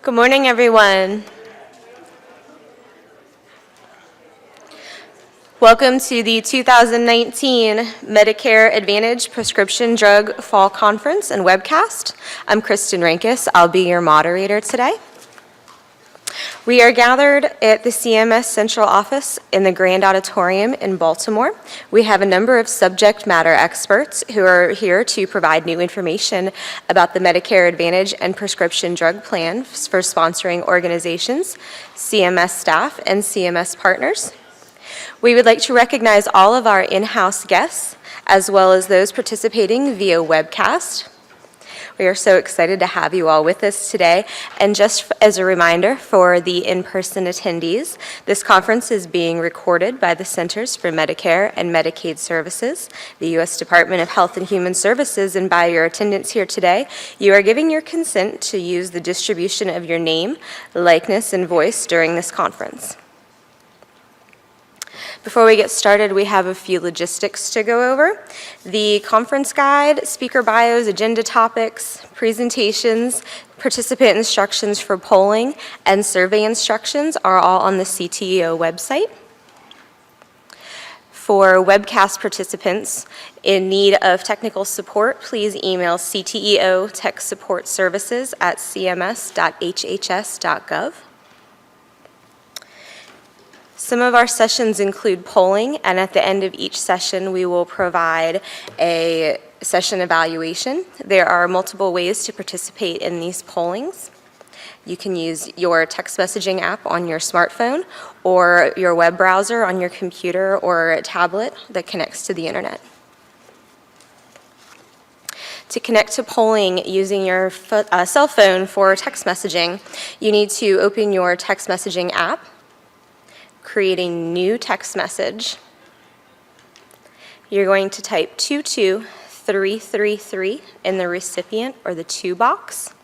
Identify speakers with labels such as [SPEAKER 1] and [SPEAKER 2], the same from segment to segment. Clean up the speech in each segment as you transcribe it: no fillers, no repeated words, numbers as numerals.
[SPEAKER 1] Good morning, everyone. Welcome to the 2019 Medicare Advantage Prescription Drug Fall Conference and Webcast. I'm Kristen Rankus. I'll be your moderator today. We are gathered at the CMS Central Office in the Grand Auditorium in Baltimore. We have a number of subject matter experts who are here to provide new information about the Medicare Advantage and Prescription Drug Plan for sponsoring organizations, CMS staff, and CMS partners. We would like to recognize all of our in-house guests, as well as those participating via webcast. We are so excited to have you all with us today. And just as a reminder for the in-person attendees, this conference is being recorded by the Centers for Medicare and Medicaid Services, the U.S. Department of Health and Human Services, and by your attendance here today, you are giving your consent to use the distribution of your name, likeness, and voice during this conference. Before we get started, we have a few logistics to go over. The conference guide, speaker bios, agenda topics, presentations, participant instructions for polling, and survey instructions are all on the CTEO website. For webcast participants in need of technical support, please email CTEO Tech Support Services at cms.hhs.gov. Some of our sessions include polling, and at the end of each session, we will provide a session evaluation. There are multiple ways to participate in these pollings. You can use your text messaging app on your smartphone or your web browser on your computer or tablet that connects to the internet. To connect to polling using your cell phone for text messaging, you need to open your text messaging app, create a new text message. You're going to type 22333 in the recipient or the to box.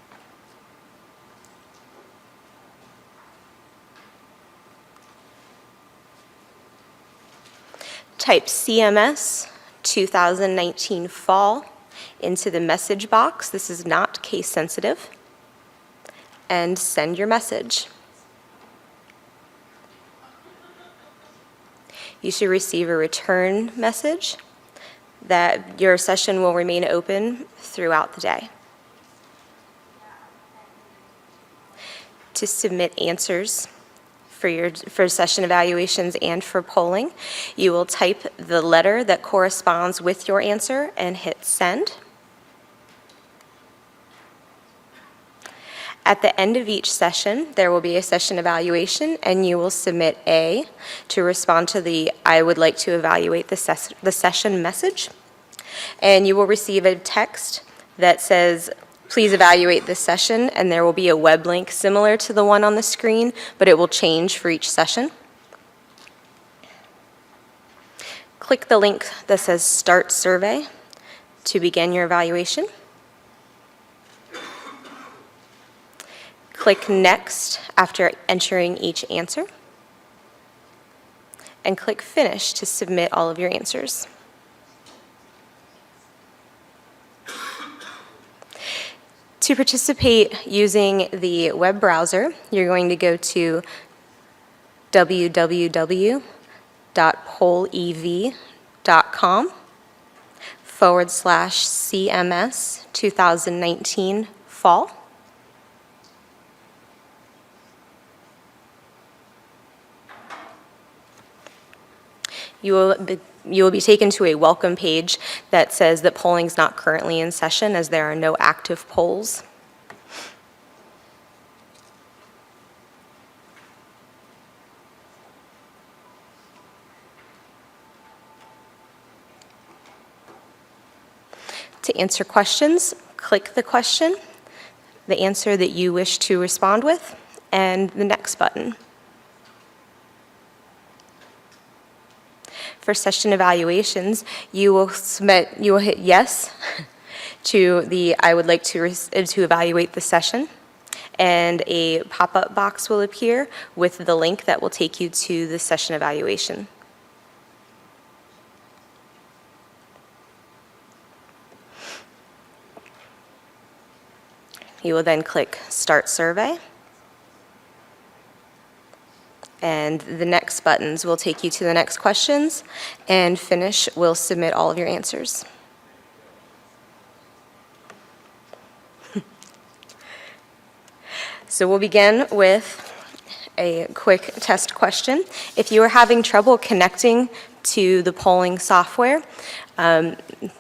[SPEAKER 1] Type CMS 2019 fall into the message box. This is not case sensitive. And send your message. You should receive a return message that your session will remain open throughout the day. To submit answers for session evaluations and for polling, you will type the letter that corresponds with your answer and hit send. At the end of each session, there will be a session evaluation, and you will submit A to respond to the I would like to evaluate the session message. And you will receive a text that says, please evaluate this session, and there will be a web link similar to the one on the screen, but it will change for each session. Click the link that says Start Survey to begin your evaluation. Click Next after entering each answer, and click Finish to submit all of your answers. To participate using the web browser, you're going to go to www.pollev.com/CMS 2019 fall. You will be taken to a welcome page that says that polling is not currently in session as there are no active polls. To answer questions, click the question, the answer that you wish to respond with, and the next button. For session evaluations, you will hit yes to the I would like to evaluate the session, and a pop-up box will appear with the link that will take you to the session evaluation. You will then click Start Survey. And the next buttons will take you to the next questions, and finish will submit all of your answers. So we'll begin with a quick test question. If you are having trouble connecting to the polling software,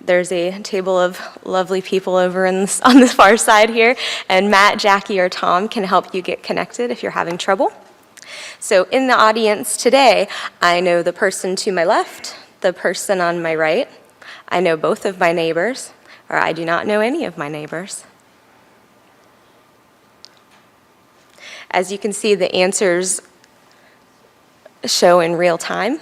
[SPEAKER 1] there's a table of lovely people over on the far side here, and Matt, Jackie, or Tom can help you get connected if you're having trouble. So in the audience today, I know the person to my left, the person on my right. I know both of my neighbors, or I do not know any of my neighbors. As you can see, the answers show in real time.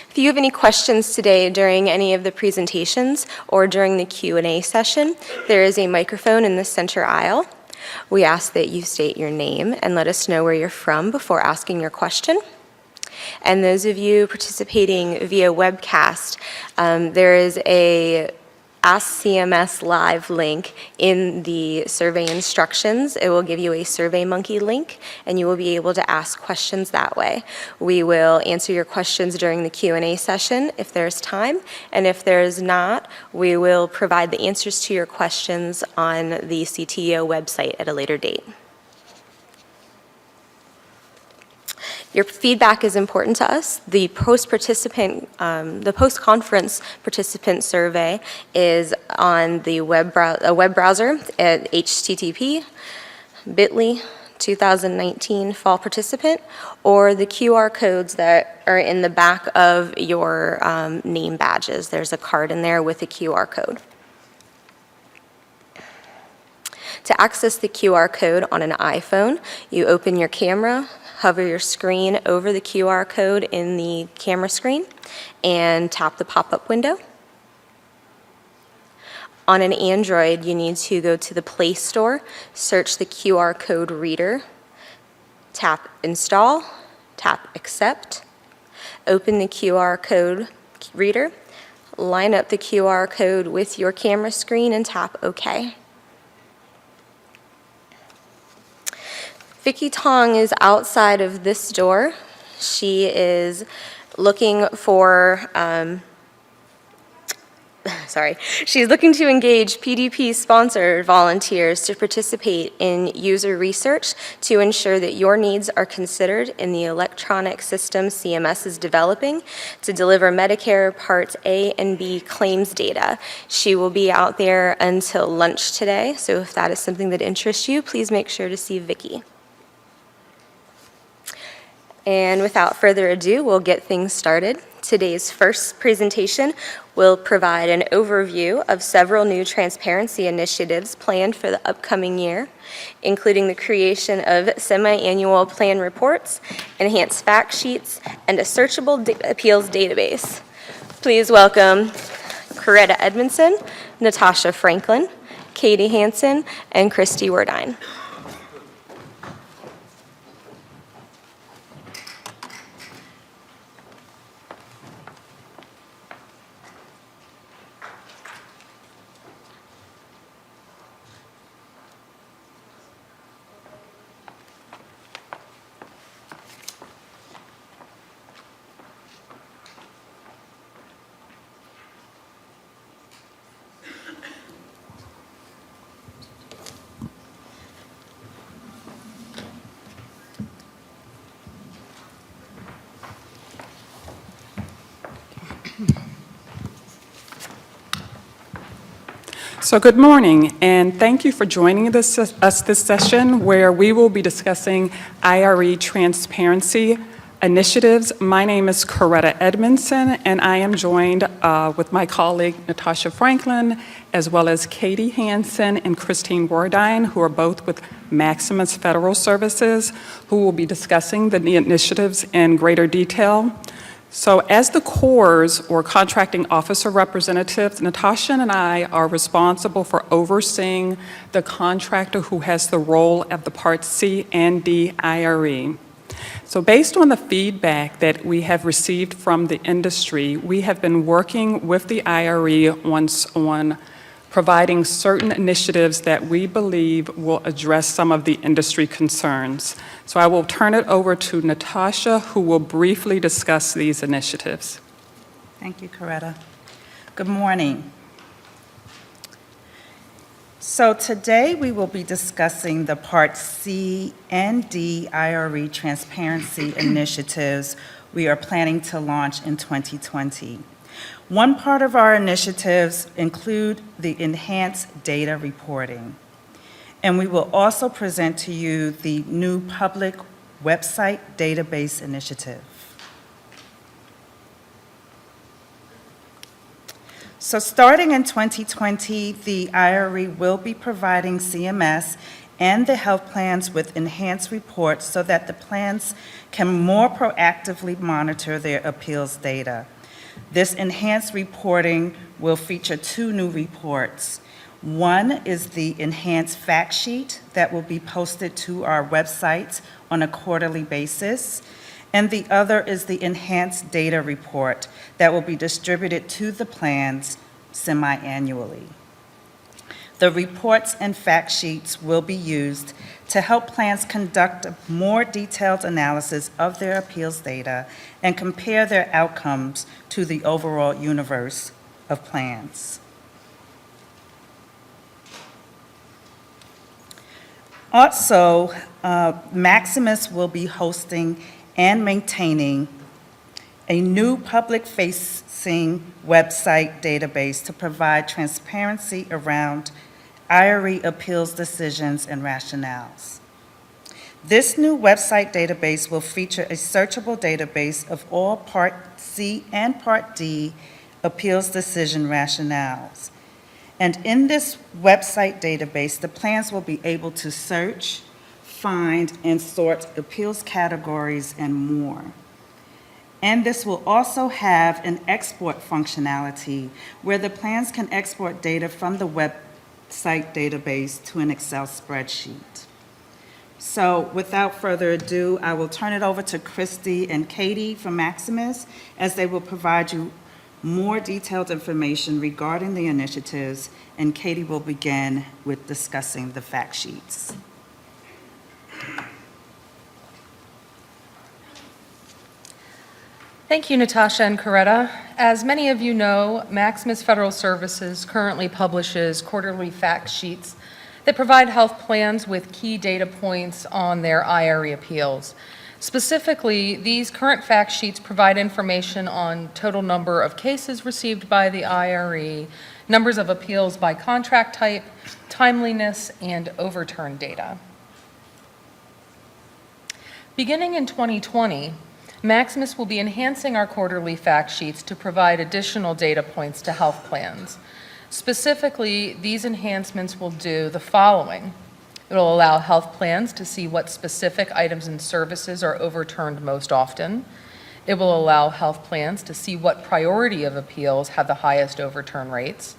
[SPEAKER 1] If you have any questions today during any of the presentations or during the Q&A session, there is a microphone in the center aisle. We ask that you state your name and let us know where you're from before asking your question. And those of you participating via webcast, there is a Ask CMS Live link in the survey instructions. It will give you a SurveyMonkey link, and you will be able to ask questions that way. We will answer your questions during the Q&A session if there's time, and if there's not, we will provide the answers to your questions on the CTEO website at a later date. Your feedback is important to us. The post-conference participant survey is on the web browser at http://bit.ly/2019 fall participant, or the QR codes that are in the back of your name badges. There's a card in there with a QR code. To access the QR code on an iPhone, you open your camera, hover your screen over the QR code in the camera screen, and tap the pop-up window. On an Android, you need to go to the Play Store, search the QR code reader, tap Install, tap Accept, open the QR code reader, line up the QR code with your camera screen, and tap OK. Vicki Tong is outside of this door. She is looking for, she's looking to engage PDP-sponsored volunteers to participate in user research to ensure that your needs are considered in the electronic system CMS is developing to deliver Medicare Parts A and B claims data. She will be out there until lunch today, so if that is something that interests you, please make sure to see Vicki. And without further ado, we'll get things started. Today's first presentation will provide an overview of several new transparency initiatives planned for the upcoming year, including the creation of semi-annual plan reports, enhanced fact sheets, and a searchable appeals database. Please welcome Coretta Edmondson, Natasha Franklin, Katie Hansen, and Christy Werdine.
[SPEAKER 2] So good morning, and thank you for joining us this session where we will be discussing IRE transparency initiatives. My name is Coretta Edmondson, and I am joined with my colleague Natasha Franklin, as well as Katie Hansen and Christine Werdine, who are both with Maximus Federal Services, who will be discussing the initiatives in greater detail. So as the CORES, or contracting officer representatives, Natasha and I are responsible for overseeing the contractor who has the role of the Part C and D IRE. So based on the feedback that we have received from the industry, we have been working with the IRE on providing certain initiatives that we believe will address some of the industry concerns. So I will turn it over to Natasha, who will briefly discuss these initiatives.
[SPEAKER 3] Thank you, Coretta. Good morning. So today we will be discussing the Part C and D IRE transparency initiatives we are planning to launch in 2020. One part of our initiatives include the enhanced data reporting. And we will also present to you the new public website database initiative. So starting in 2020, the IRE will be providing CMS and the health plans with enhanced reports so that the plans can more proactively monitor their appeals data. This enhanced reporting will feature two new reports. One is the enhanced fact sheet that will be posted to our website on a quarterly basis, and the other is the enhanced data report that will be distributed to the plans semi-annually. The reports and fact sheets will be used to help plans conduct a more detailed analysis of their appeals data and compare their outcomes to the overall universe of plans. Also, Maximus will be hosting and maintaining a new public-facing website database to provide transparency around IRE appeals decisions and rationales. This new website database will feature a searchable database of all Part C and Part D appeals decision rationales. And in this website database, the plans will be able to search, find, and sort appeals categories and more. And this will also have an export functionality where the plans can export data from the website database to an Excel spreadsheet. So without further ado, I will turn it over to Christy and Katie from Maximus as they will provide you more detailed information regarding the initiatives, and Katie will begin with discussing the fact sheets.
[SPEAKER 4] Thank you, Natasha and Coretta. As many of you know, Maximus Federal Services currently publishes quarterly fact sheets that provide health plans with key data points on their IRE appeals. Specifically, these current fact sheets provide information on total number of cases received by the IRE, numbers of appeals by contract type, timeliness, and overturn data. Beginning in 2020, Maximus will be enhancing our quarterly fact sheets to provide additional data points to health plans. Specifically, these enhancements will do the following. It will allow health plans to see what specific items and services are overturned most often. It will allow health plans to see what priority of appeals have the highest overturn rates.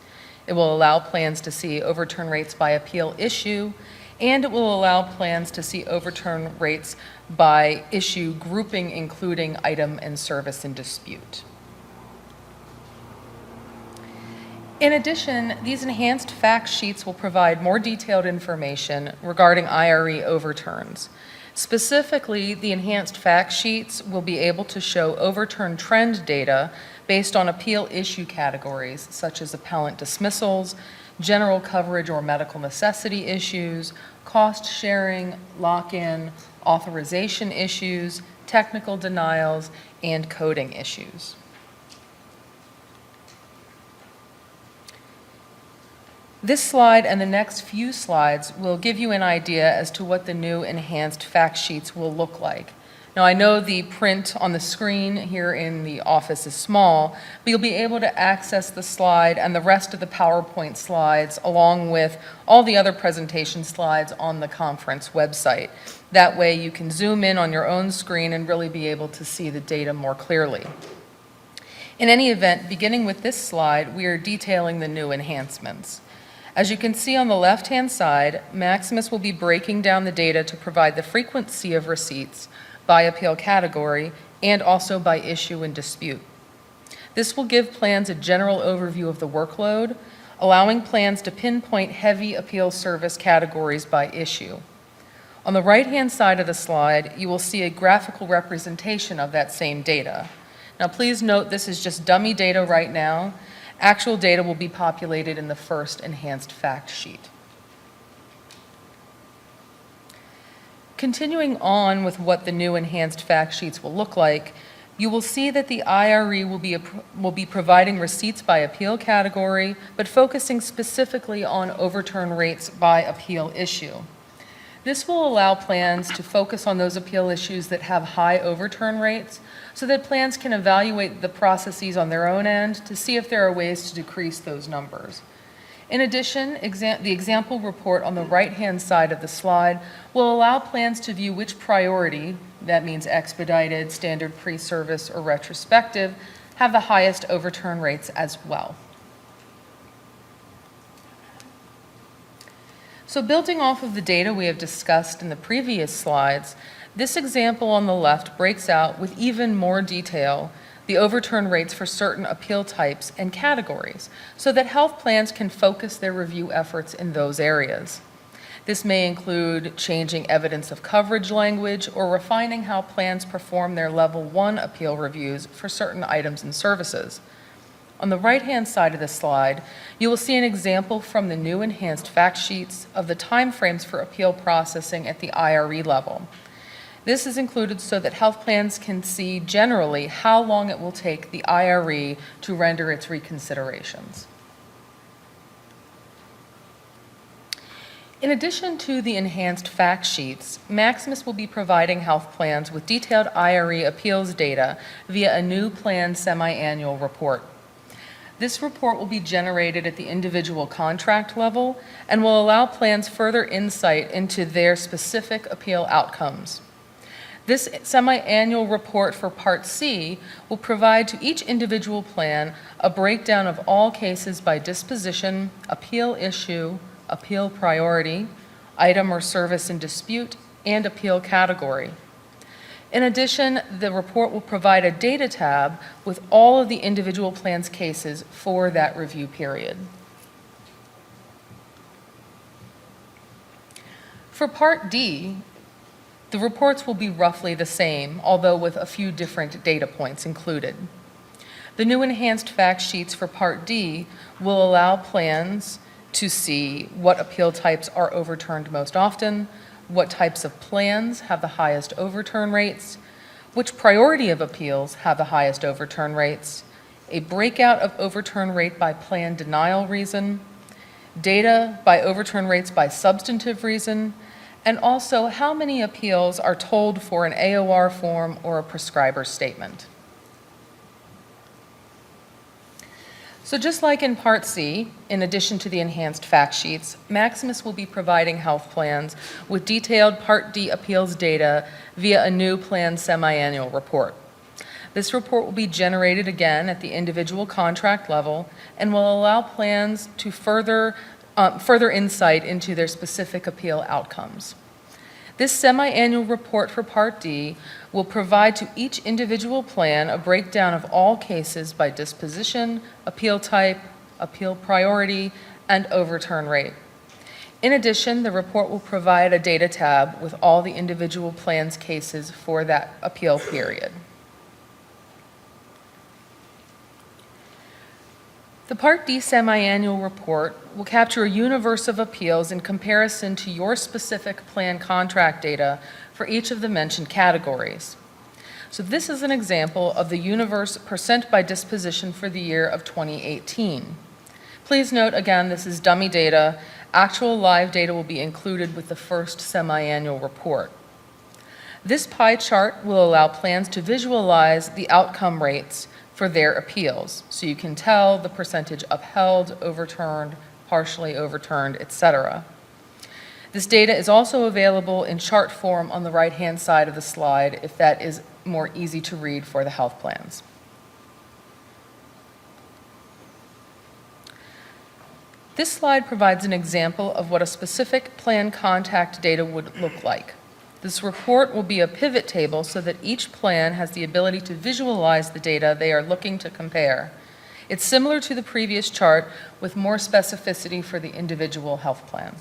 [SPEAKER 4] It will allow plans to see overturn rates by appeal issue, and it will allow plans to see overturn rates by issue grouping, including item and service in dispute. In addition, these enhanced fact sheets will provide more detailed information regarding IRE overturns. Specifically, the enhanced fact sheets will be able to show overturn trend data based on appeal issue categories, such as appellant dismissals, general coverage or medical necessity issues, cost sharing, lock-in, authorization issues, technical denials, and coding issues. This slide and the next few slides will give you an idea as to what the new enhanced fact sheets will look like. Now, I know the print on the screen here in the office is small, but you'll be able to access the slide and the rest of the PowerPoint slides along with all the other presentation slides on the conference website. That way you can zoom in on your own screen and really be able to see the data more clearly. In any event, beginning with this slide, we are detailing the new enhancements. As you can see on the left-hand side, Maximus will be breaking down the data to provide the frequency of receipts, by appeal category, and also by issue and dispute. This will give plans a general overview of the workload, allowing plans to pinpoint heavy appeal service categories by issue. On the right-hand side of the slide, you will see a graphical representation of that same data. Now, please note this is just dummy data right now. Actual data will be populated in the first enhanced fact sheet. Continuing on with what the new enhanced fact sheets will look like, you will see that the IRE will be providing receipts by appeal category, but focusing specifically on overturn rates by appeal issue. This will allow plans to focus on those appeal issues that have high overturn rates so that plans can evaluate the processes on their own end to see if there are ways to decrease those numbers. In addition, the example report on the right-hand side of the slide will allow plans to view which priority, that means expedited, standard pre-service, or retrospective, have the highest overturn rates as well. So building off of the data we have discussed in the previous slides, this example on the left breaks out with even more detail the overturn rates for certain appeal types and categories so that health plans can focus their review efforts in those areas. This may include changing evidence of coverage language or refining how plans perform their Level 1 appeal reviews for certain items and services. On the right-hand side of the slide, you will see an example from the new enhanced fact sheets of the timeframes for appeal processing at the IRE level. This is included so that health plans can see generally how long it will take the IRE to render its reconsiderations. In addition to the enhanced fact sheets, Maximus will be providing health plans with detailed IRE appeals data via a new plan semi-annual report. This report will be generated at the individual contract level and will allow plans further insight into their specific appeal outcomes. This semi-annual report for Part C will provide to each individual plan a breakdown of all cases by disposition, appeal issue, appeal priority, item or service in dispute, and appeal category. In addition, the report will provide a data tab with all of the individual plans' cases for that review period. For Part D, the reports will be roughly the same, although with a few different data points included. The new enhanced fact sheets for Part D will allow plans to see what appeal types are overturned most often, what types of plans have the highest overturn rates, which priority of appeals have the highest overturn rates, a breakout of overturn rate by plan denial reason, data by overturn rates by substantive reason, and also how many appeals are told for an AOR form or a prescriber statement. So just like in Part C, in addition to the enhanced fact sheets, Maximus will be providing health plans with detailed Part D appeals data via a new plan semi-annual report. This report will be generated again at the individual contract level and will allow plans to further insight into their specific appeal outcomes. This semi-annual report for Part D will provide to each individual plan a breakdown of all cases by disposition, appeal type, appeal priority, and overturn rate. In addition, the report will provide a data tab with all the individual plans' cases for that appeal period. The Part D semi-annual report will capture a universe of appeals in comparison to your specific plan contract data for each of the mentioned categories. So this is an example of the universe percent by disposition for the year of 2018. Please note again, this is dummy data. Actual live data will be included with the first semi-annual report. This pie chart will allow plans to visualize the outcome rates for their appeals. So you can tell the percentage upheld, overturned, partially overturned, etc. This data is also available in chart form on the right-hand side of the slide if that is more easy to read for the health plans. This slide provides an example of what a specific plan contact data would look like. This report will be a pivot table so that each plan has the ability to visualize the data they are looking to compare. It's similar to the previous chart with more specificity for the individual health plan.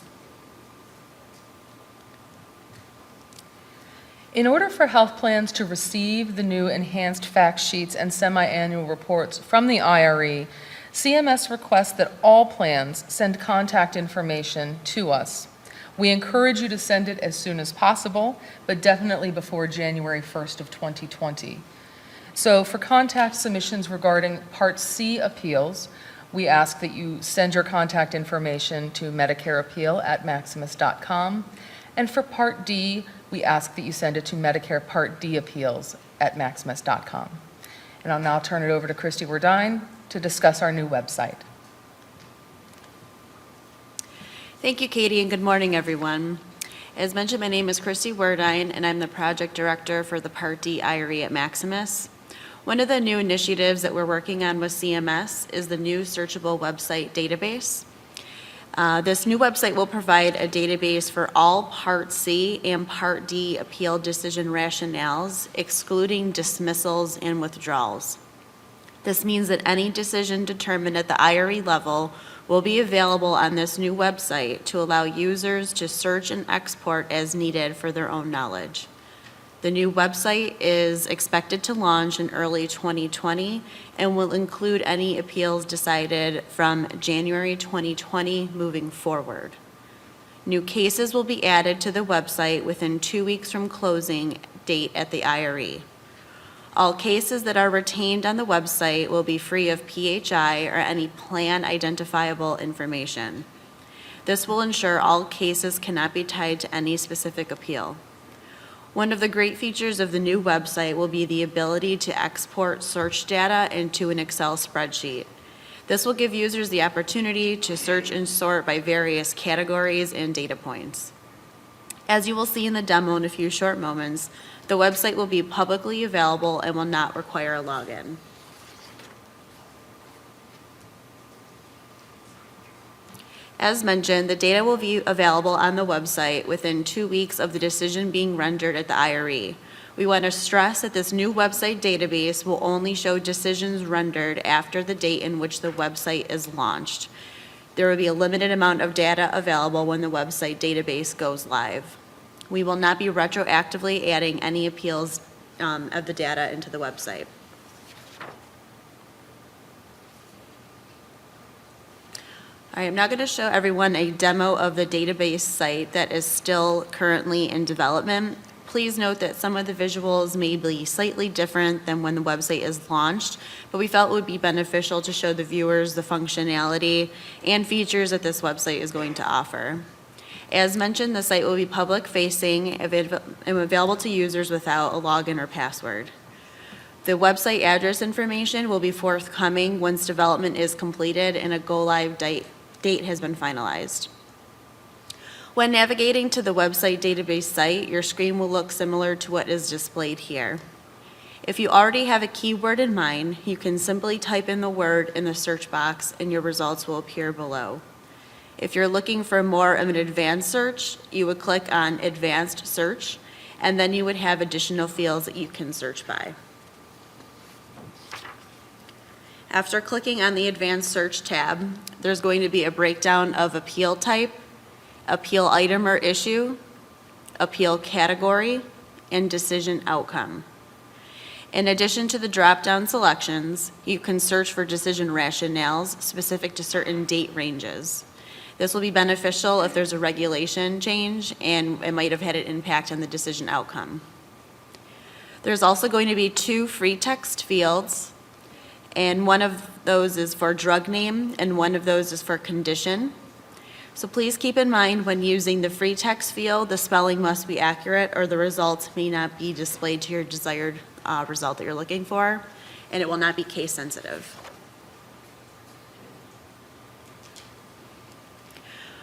[SPEAKER 4] In order for health plans to receive the new enhanced fact sheets and semi-annual reports from the IRE, CMS requests that all plans send contact information to us. We encourage you to send it as soon as possible, but definitely before January 1st of 2020. So for contact submissions regarding Part C appeals, we ask that you send your contact information to medicareappeal@maximus.com. And for Part D, we ask that you send it to Medicare Part D appeals at maximus.com. And I'll now turn it over to Christy Werdine to discuss our new website.
[SPEAKER 5] Thank you, Katie, and good morning, everyone. As mentioned, my name is Christy Werdine, and I'm the project director for the Part D IRE at Maximus. One of the new initiatives that we're working on with CMS is the new searchable website database. This new website will provide a database for all Part C and Part D appeal decision rationales, excluding dismissals and withdrawals. This means that any decision determined at the IRE level will be available on this new website to allow users to search and export as needed for their own knowledge. The new website is expected to launch in early 2020 and will include any appeals decided from January 2020 moving forward. New cases will be added to the website within 2 weeks from closing date at the IRE. All cases that are retained on the website will be free of PHI or any plan identifiable information. This will ensure all cases cannot be tied to any specific appeal. One of the great features of the new website will be the ability to export search data into an Excel spreadsheet. This will give users the opportunity to search and sort by various categories and data points. As you will see in the demo in a few short moments, the website will be publicly available and will not require a login. As mentioned, the data will be available on the website within 2 weeks of the decision being rendered at the IRE. We want to stress that this new website database will only show decisions rendered after the date in which the website is launched. There will be a limited amount of data available when the website database goes live. We will not be retroactively adding any appeals of the data into the website. I am now going to show everyone a demo of the database site that is still currently in development. Please note that some of the visuals may be slightly different than when the website is launched, but we felt it would be beneficial to show the viewers the functionality and features that this website is going to offer. As mentioned, the site will be public-facing and available to users without a login or password. The website address information will be forthcoming once development is completed and a go-live date has been finalized. When navigating to the website database site, your screen will look similar to what is displayed here. If you already have a keyword in mind, you can simply type in the word in the search box and your results will appear below. If you're looking for more of an advanced search, you would click on Advanced Search, and then you would have additional fields that you can search by. After clicking on the Advanced Search tab, there's going to be a breakdown of appeal type, appeal item or issue, appeal category, and decision outcome. In addition to the drop-down selections, you can search for decision rationales specific to certain date ranges. This will be beneficial if there's a regulation change and it might have had an impact on the decision outcome. There's also going to be 2 free text fields, and one of those is for drug name and one of those is for condition. So please keep in mind when using the free text field, the spelling must be accurate or the results may not be displayed to your desired result that you're looking for, and it will not be case sensitive.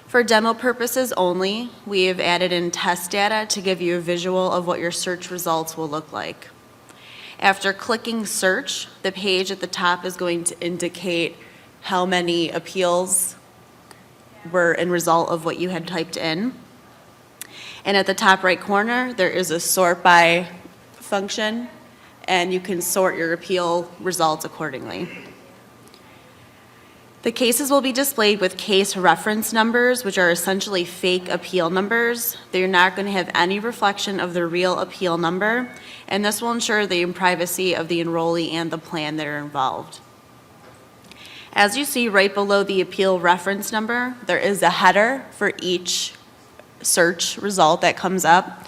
[SPEAKER 5] For demo purposes only, we have added in test data to give you a visual of what your search results will look like. After clicking search, the page at the top is going to indicate how many appeals were in result of what you had typed in. And at the top right corner, there is a sort by function, and you can sort your appeal results accordingly. The cases will be displayed with case reference numbers, which are essentially fake appeal numbers. They're not going to have any reflection of the real appeal number, and this will ensure the privacy of the enrollee and the plan that are involved. As you see right below the appeal reference number, there is a header for each search result that comes up,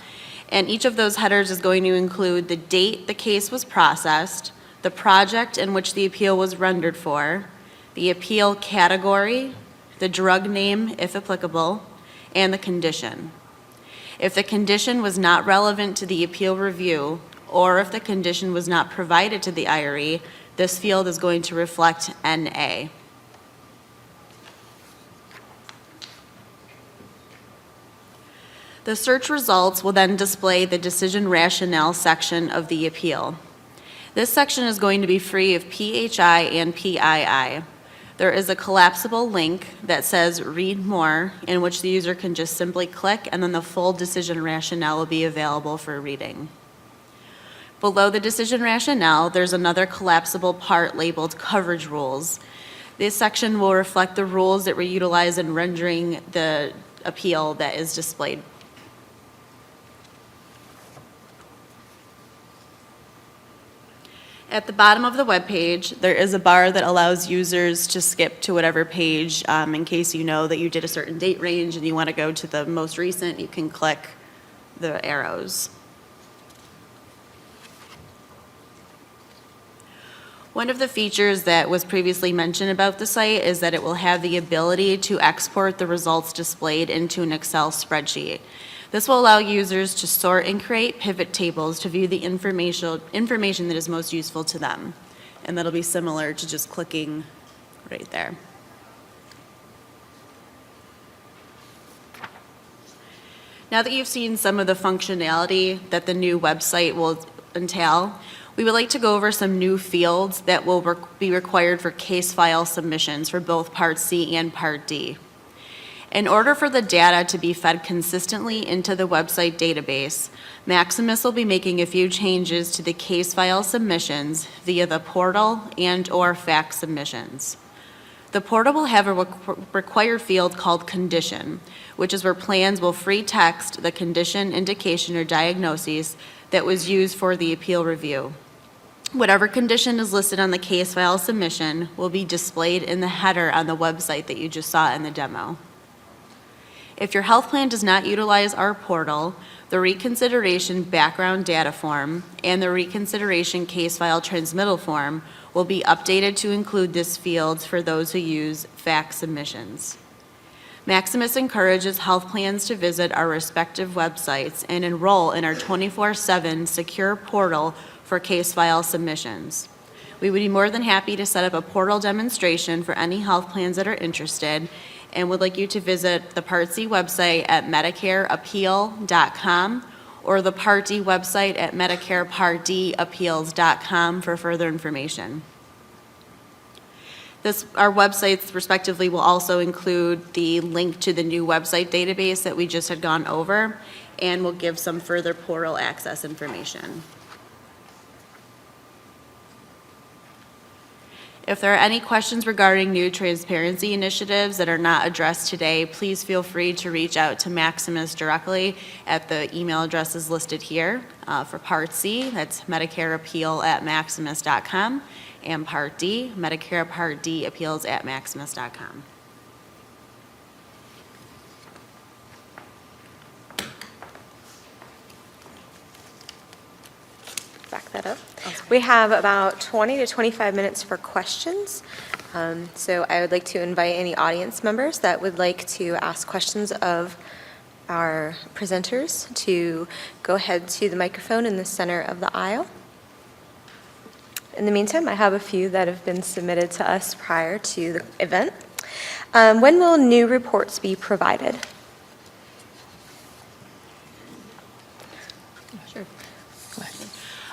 [SPEAKER 5] and each of those headers is going to include the date the case was processed, the project in which the appeal was rendered for, the appeal category, the drug name, if applicable, and the condition. If the condition was not relevant to the appeal review, or if the condition was not provided to the IRE, this field is going to reflect NA. The search results will then display the decision rationale section of the appeal. This section is going to be free of PHI and PII. There is a collapsible link that says read more, in which the user can just simply click, and then the full decision rationale will be available for reading. Below the decision rationale, there's another collapsible part labeled coverage rules. This section will reflect the rules that were utilized in rendering the appeal that is displayed. At the bottom of the web page, there is a bar that allows users to skip to whatever page in case you know that you did a certain date range and you want to go to the most recent. You can click the arrows. One of the features that was previously mentioned about the site is that it will have the ability to export the results displayed into an Excel spreadsheet. This will allow users to sort and create pivot tables to view the information that is most useful to them. And that'll be similar to just clicking right there. Now that you've seen some of the functionality that the new website will entail, we would like to go over some new fields that will be required for case file submissions for both Part C and Part D. In order for the data to be fed consistently into the website database, Maximus will be making a few changes to the case file submissions via the portal and/or fax submissions. The portal will have a required field called condition, which is where plans will free text the condition, indication, or diagnosis that was used for the appeal review. Whatever condition is listed on the case file submission will be displayed in the header on the website that you just saw in the demo. If your health plan does not utilize our portal, the reconsideration background data form and the reconsideration case file transmittal form will be updated to include this field for those who use fax submissions. Maximus encourages health plans to visit our respective websites and enroll in our 24/7 secure portal for case file submissions. We would be more than happy to set up a portal demonstration for any health plans that are interested, and would like you to visit the Part C website at Medicare-Appeal.com or the Part D website at Medicare-Part-D-Appeals.com for further information. Our websites respectively will also include the link to the new website database that we just had gone over, and will give some further portal access information. If there are any questions regarding new transparency initiatives that are not addressed today, please feel free to reach out to Maximus directly at the email addresses listed here. For Part C, that's MedicareAppeal@Maximus.com, and Part D, Medicare Part D Appeals@Maximus.com.
[SPEAKER 1] Back that up. We have about 20 to 25 minutes for questions. So I would like to invite any audience members that would like to ask questions of our presenters to go ahead to the microphone in the center of the aisle. In the meantime, I have a few that have been submitted to us prior to the event. When will new reports be provided?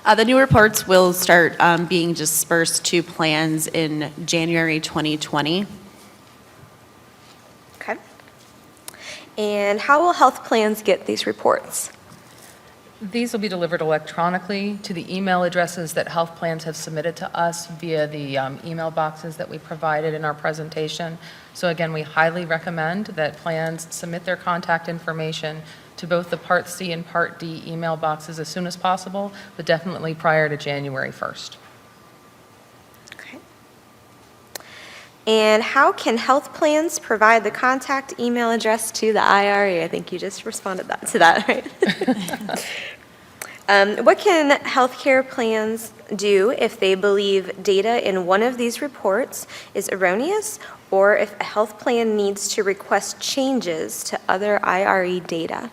[SPEAKER 5] The new reports will start being dispersed to plans in January 2020.
[SPEAKER 1] Okay. And how will health plans get these reports?
[SPEAKER 4] These will be delivered electronically to the email addresses that health plans have submitted to us via the email boxes that we provided in our presentation. So again, we highly recommend that plans submit their contact information to both the Part C and Part D email boxes as soon as possible, but definitely prior to January 1st.
[SPEAKER 1] Okay. And how can health plans provide the contact email address to the IRE? I think you just responded to that, right? What can healthcare plans do if they believe data in one of these reports is erroneous, or if a health plan needs to request changes to other IRE data?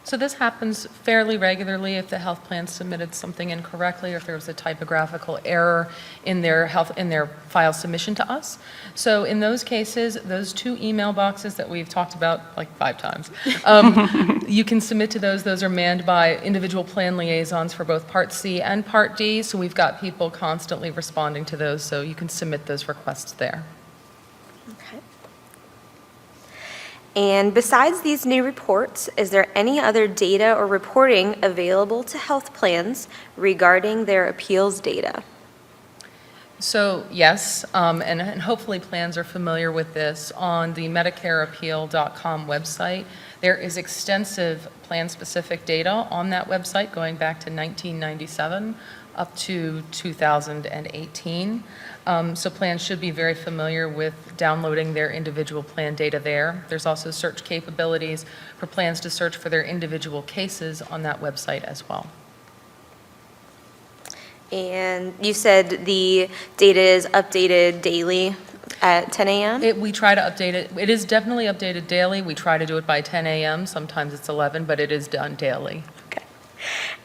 [SPEAKER 4] So this happens fairly regularly if the health plan submitted something incorrectly or if there was a typographical error in their file submission to us. So in those cases, those 2 email boxes that we've talked about like 5 times, you can submit to those. Those are manned by individual plan liaisons for both Part C and Part D. So we've got people constantly responding to those, so you can submit those requests there.
[SPEAKER 1] Okay. And besides these new reports, is there any other data or reporting available to health plans regarding their appeals data?
[SPEAKER 4] So yes, and hopefully plans are familiar with this. On the MedicareAppeal.com website, there is extensive plan-specific data on that website going back to 1997 up to 2018. So plans should be very familiar with downloading their individual plan data there. There's also search capabilities for plans to search for their individual cases on that website as well.
[SPEAKER 1] And you said the data is updated daily at 10 a.m.?
[SPEAKER 4] We try to update it. It is definitely updated daily. We try to do it by 10 a.m. Sometimes it's 11, but it is done daily.
[SPEAKER 1] Okay.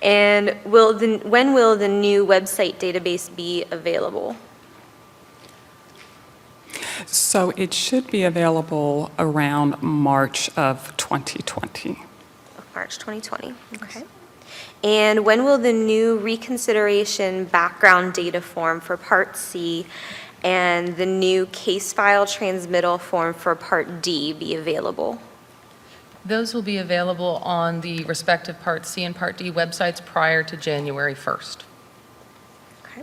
[SPEAKER 1] And when will the new website database be available?
[SPEAKER 2] So it should be available around March of 2020.
[SPEAKER 1] March 2020, okay. And when will the new reconsideration background data form for Part C and the new case file transmittal form for Part D be available?
[SPEAKER 4] Those will be available on the respective Part C and Part D websites prior to January 1st.
[SPEAKER 1] Okay.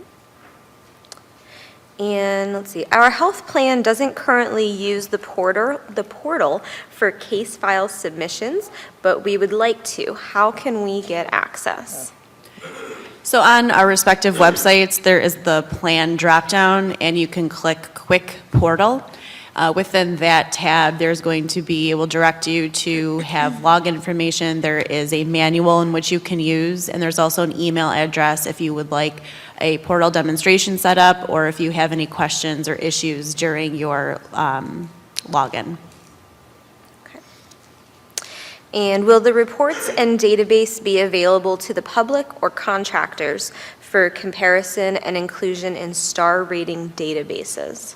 [SPEAKER 1] And let's see, our health plan doesn't currently use the portal for case file submissions, but we would like to. How can we get access?
[SPEAKER 5] So on our respective websites, there is the plan dropdown, and you can click Quick Portal. Within that tab, there's going to be, it will direct you to have login information. There is a manual in which you can use, and there's also an email address if you would like a portal demonstration set up, or if you have any questions or issues during your login.
[SPEAKER 1] Okay. And will the reports and database be available to the public or contractors for comparison and inclusion in star rating databases?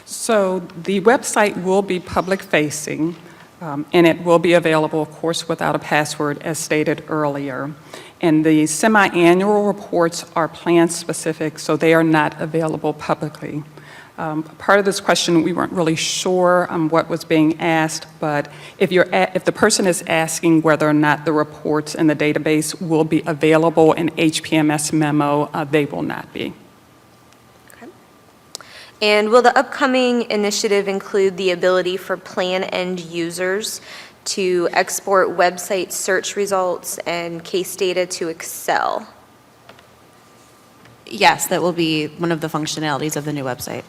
[SPEAKER 2] So the website will be public-facing, and it will be available, of course, without a password, as stated earlier. And the semi-annual reports are plan-specific, so they are not available publicly. Part of this question, we weren't really sure what was being asked, but if the person is asking whether or not the reports in the database will be available in HPMS memo, they will not be.
[SPEAKER 1] And will the upcoming initiative include the ability for plan end users to export website search results and case data to Excel?
[SPEAKER 5] Yes, that will be one of the functionalities of the new website.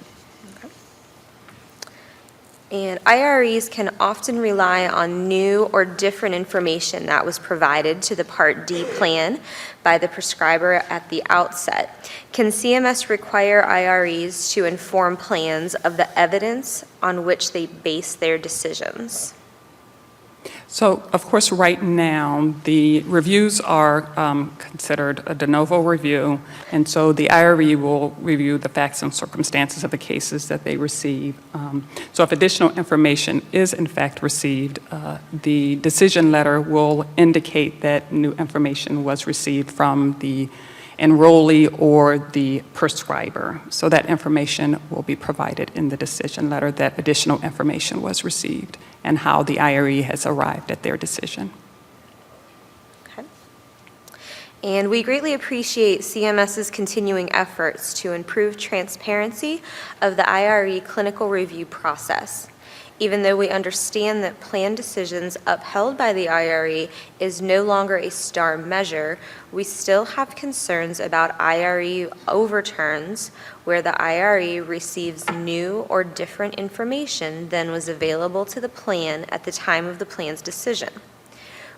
[SPEAKER 1] And IREs can often rely on new or different information that was provided to the Part D plan by the prescriber at the outset. Can CMS require IREs to inform plans of the evidence on which they base their decisions?
[SPEAKER 2] So, of course, right now, the reviews are considered a de novo review, and so the IRE will review the facts and circumstances of the cases that they receive. So if additional information is in fact received, the decision letter will indicate that new information was received from the enrollee or the prescriber. So that information will be provided in the decision letter, that additional information was received and how the IRE has arrived at their decision.
[SPEAKER 1] Okay. And we greatly appreciate CMS's continuing efforts to improve transparency of the IRE clinical review process. Even though we understand that plan decisions upheld by the IRE is no longer a star measure, we still have concerns about IRE overturns where the IRE receives new or different information than was available to the plan at the time of the plan's decision.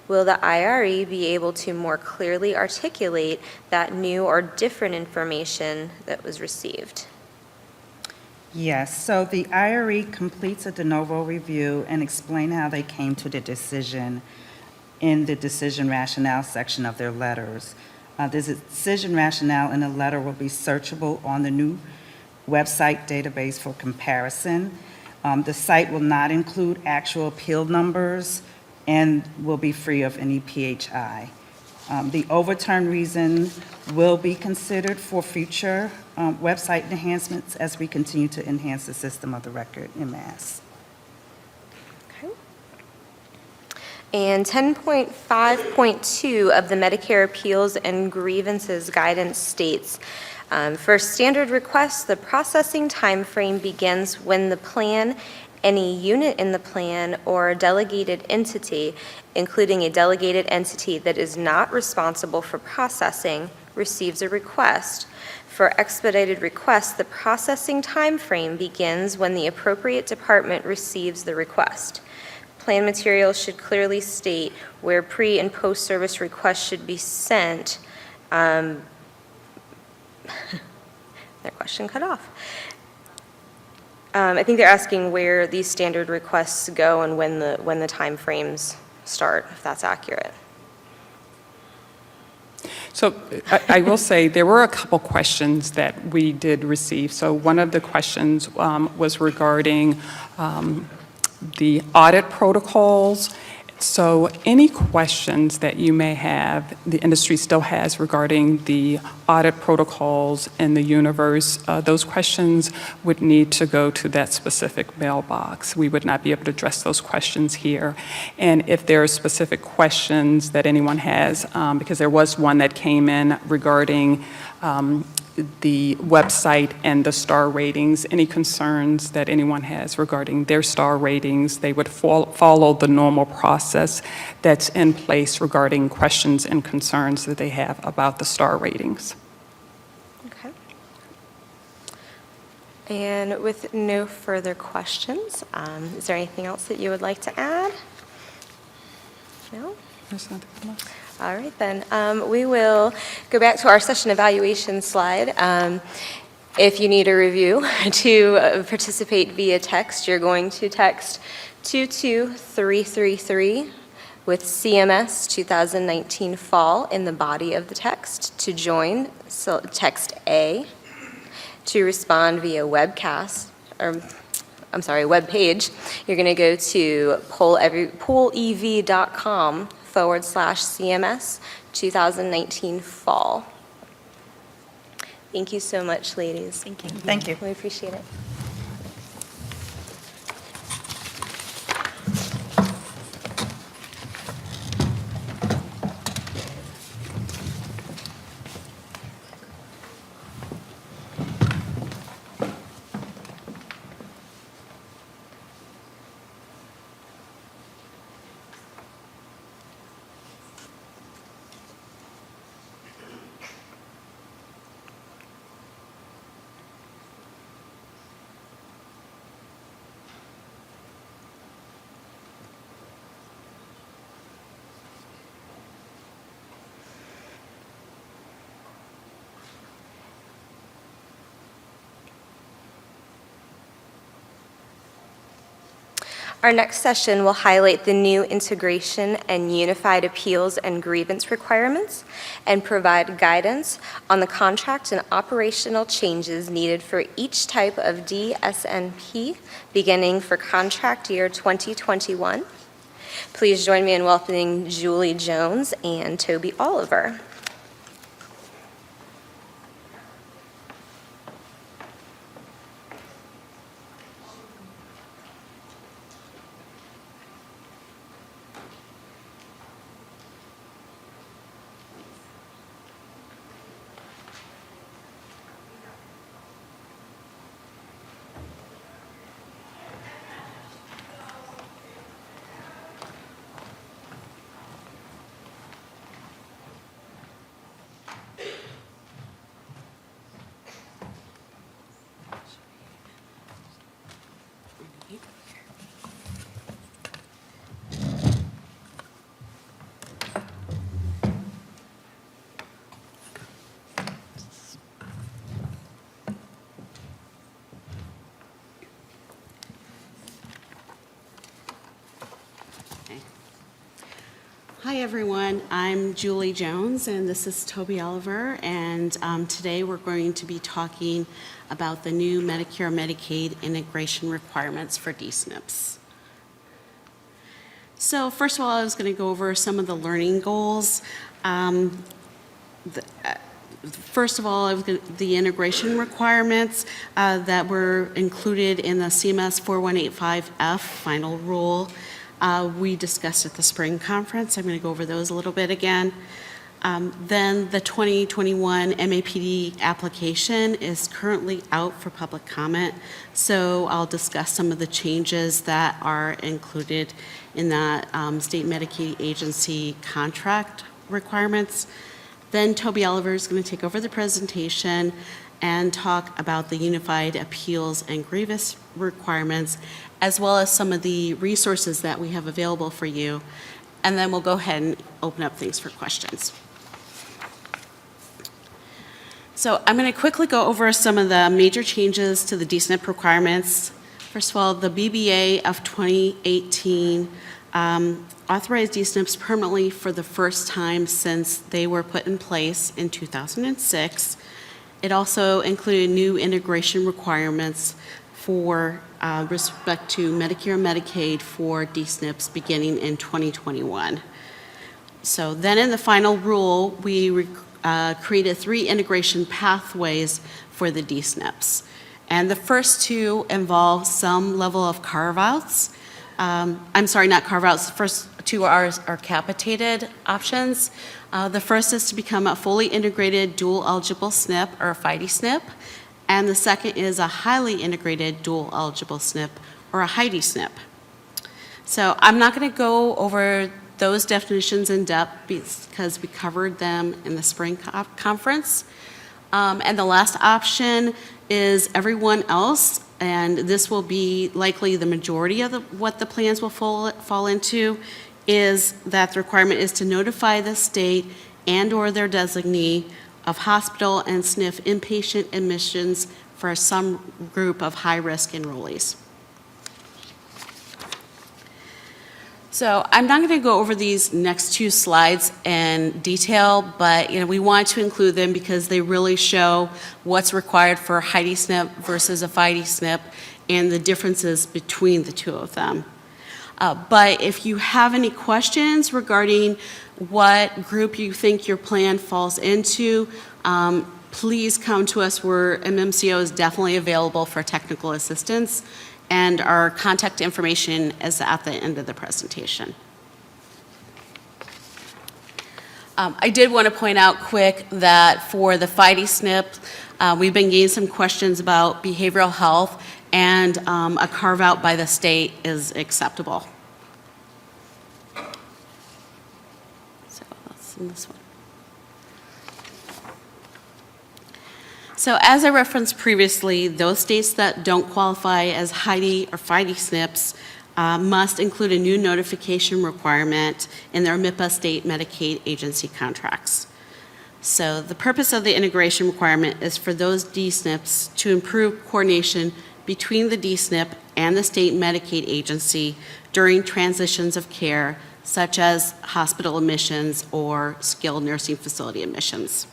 [SPEAKER 1] Will the IRE be able to more clearly articulate that new or different information that was received?
[SPEAKER 3] Yes, so the IRE completes a de novo review and explain how they came to the decision in the decision rationale section of their letters. The decision rationale in the letter will be searchable on the new website database for comparison. The site will not include actual appeal numbers and will be free of any PHI. The overturn reason will be considered for future website enhancements as we continue to enhance the system of the record in Mass.
[SPEAKER 1] Okay. And 10.5.2 of the Medicare Appeals and Grievances Guidance states, for standard requests, the processing timeframe begins when the plan, any unit in the plan, or a delegated entity, including a delegated entity that is not responsible for processing, receives a request. For expedited requests, the processing timeframe begins when the appropriate department receives the request. Plan materials should clearly state where pre- and post-service requests should be sent. Their question cut off. I think they're asking where these standard requests go and when the time frames start, if that's accurate.
[SPEAKER 2] So I will say there were a couple questions that we did receive. So one of the questions was regarding the audit protocols. So any questions that you may have, the industry still has regarding the audit protocols in the universe, those questions would need to go to that specific mailbox. We would not be able to address those questions here. And if there are specific questions that anyone has, because there was one that came in regarding the website and the star ratings, any concerns that anyone has regarding their star ratings, they would follow the normal process that's in place regarding questions and concerns that they have about the star ratings.
[SPEAKER 1] Okay. And with no further questions, is there anything else that you would like to add? No?
[SPEAKER 2] There's nothing else.
[SPEAKER 1] All right, then. We will go back to our session evaluation slide. If you need a review to participate via text, you're going to text 22333 with CMS 2019 fall in the body of the text. To join, so text A. To respond via webcast, or I'm sorry, web page, you're going to go to pollev.com/CMS 2019 fall. Thank you so much, ladies.
[SPEAKER 5] Thank you.
[SPEAKER 3] Thank you.
[SPEAKER 1] We appreciate it. Our next session will highlight the new integration and unified appeals and grievance requirements and provide guidance on the contract and operational changes needed for each type of D-SNP beginning for contract year 2021. Please join me in welcoming Julie Jones and Toby Oliver.
[SPEAKER 6] Hi, everyone. I'm Julie Jones, and this is Toby Oliver, and today we're going to be talking about the new Medicare-Medicaid integration requirements for D-SNPs. So first of all, I was going to go over some of the learning goals. First of all, the integration requirements that were included in the CMS 4185F final rule. We discussed at the spring conference. I'm going to go over those a little bit again. Then the 2021 MAPD application is currently out for public comment, so I'll discuss some of the changes that are included in that state Medicaid agency contract requirements. Then Toby Oliver is going to take over the presentation and talk about the unified appeals and grievance requirements, as well as some of the resources that we have available for you. And then we'll go ahead and open up things for questions. So I'm going to quickly go over some of the major changes to the D-SNP requirements. First of all, the BBA of 2018 authorized D-SNPs permanently for the first time since they were put in place in 2006. It also included new integration requirements for respect to Medicare and Medicaid for D-SNPs beginning in 2021. So then in the final rule, we created 3 integration pathways for the D-SNPs. And the first 2 involve some level of carve-outs. I'm sorry, not carve-outs. The first 2 are capitated options. The first is to become a fully integrated dual eligible SNP or a FIDE SNP. And the second is a highly integrated dual eligible SNP or a HIDE SNP. So I'm not going to go over those definitions in depth because we covered them in the spring conference. And the last option is everyone else, and this will be likely the majority of what the plans will fall into, is that the requirement is to notify the state and/or their designee of hospital and SNF inpatient admissions for some group of high-risk enrollees. So I'm not going to go over these next 2 slides in detail, but we want to include them because they really show what's required for a HIDE SNP versus a FIDE SNP and the differences between the 2 of them. But if you have any questions regarding what group you think your plan falls into, please come to us. MMCO is definitely available for technical assistance, and our contact information is at the end of the presentation. I did want to point out quick that for the FIDE SNP, we've been getting some questions about behavioral health, and a carve-out by the state is acceptable. So that's in this one. So as I referenced previously, those states that don't qualify as HIDE or FIDE SNPs must include a new notification requirement in their MIPA state Medicaid agency contracts. So the purpose of the integration requirement is for those D-SNPs to improve coordination between the D-SNP and the state Medicaid agency during transitions of care, such as hospital admissions or skilled nursing facility admissions.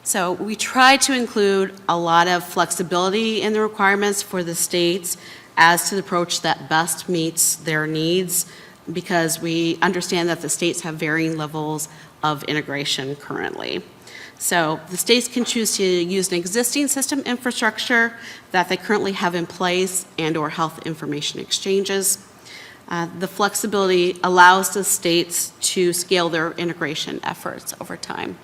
[SPEAKER 6] So we try to include a lot of flexibility in the requirements for the states as to the approach that best meets their needs, because we understand that the states have varying levels of integration currently. So the states can choose to use an existing system infrastructure that they currently have in place and/or health information exchanges. The flexibility allows the states to scale their integration efforts over time.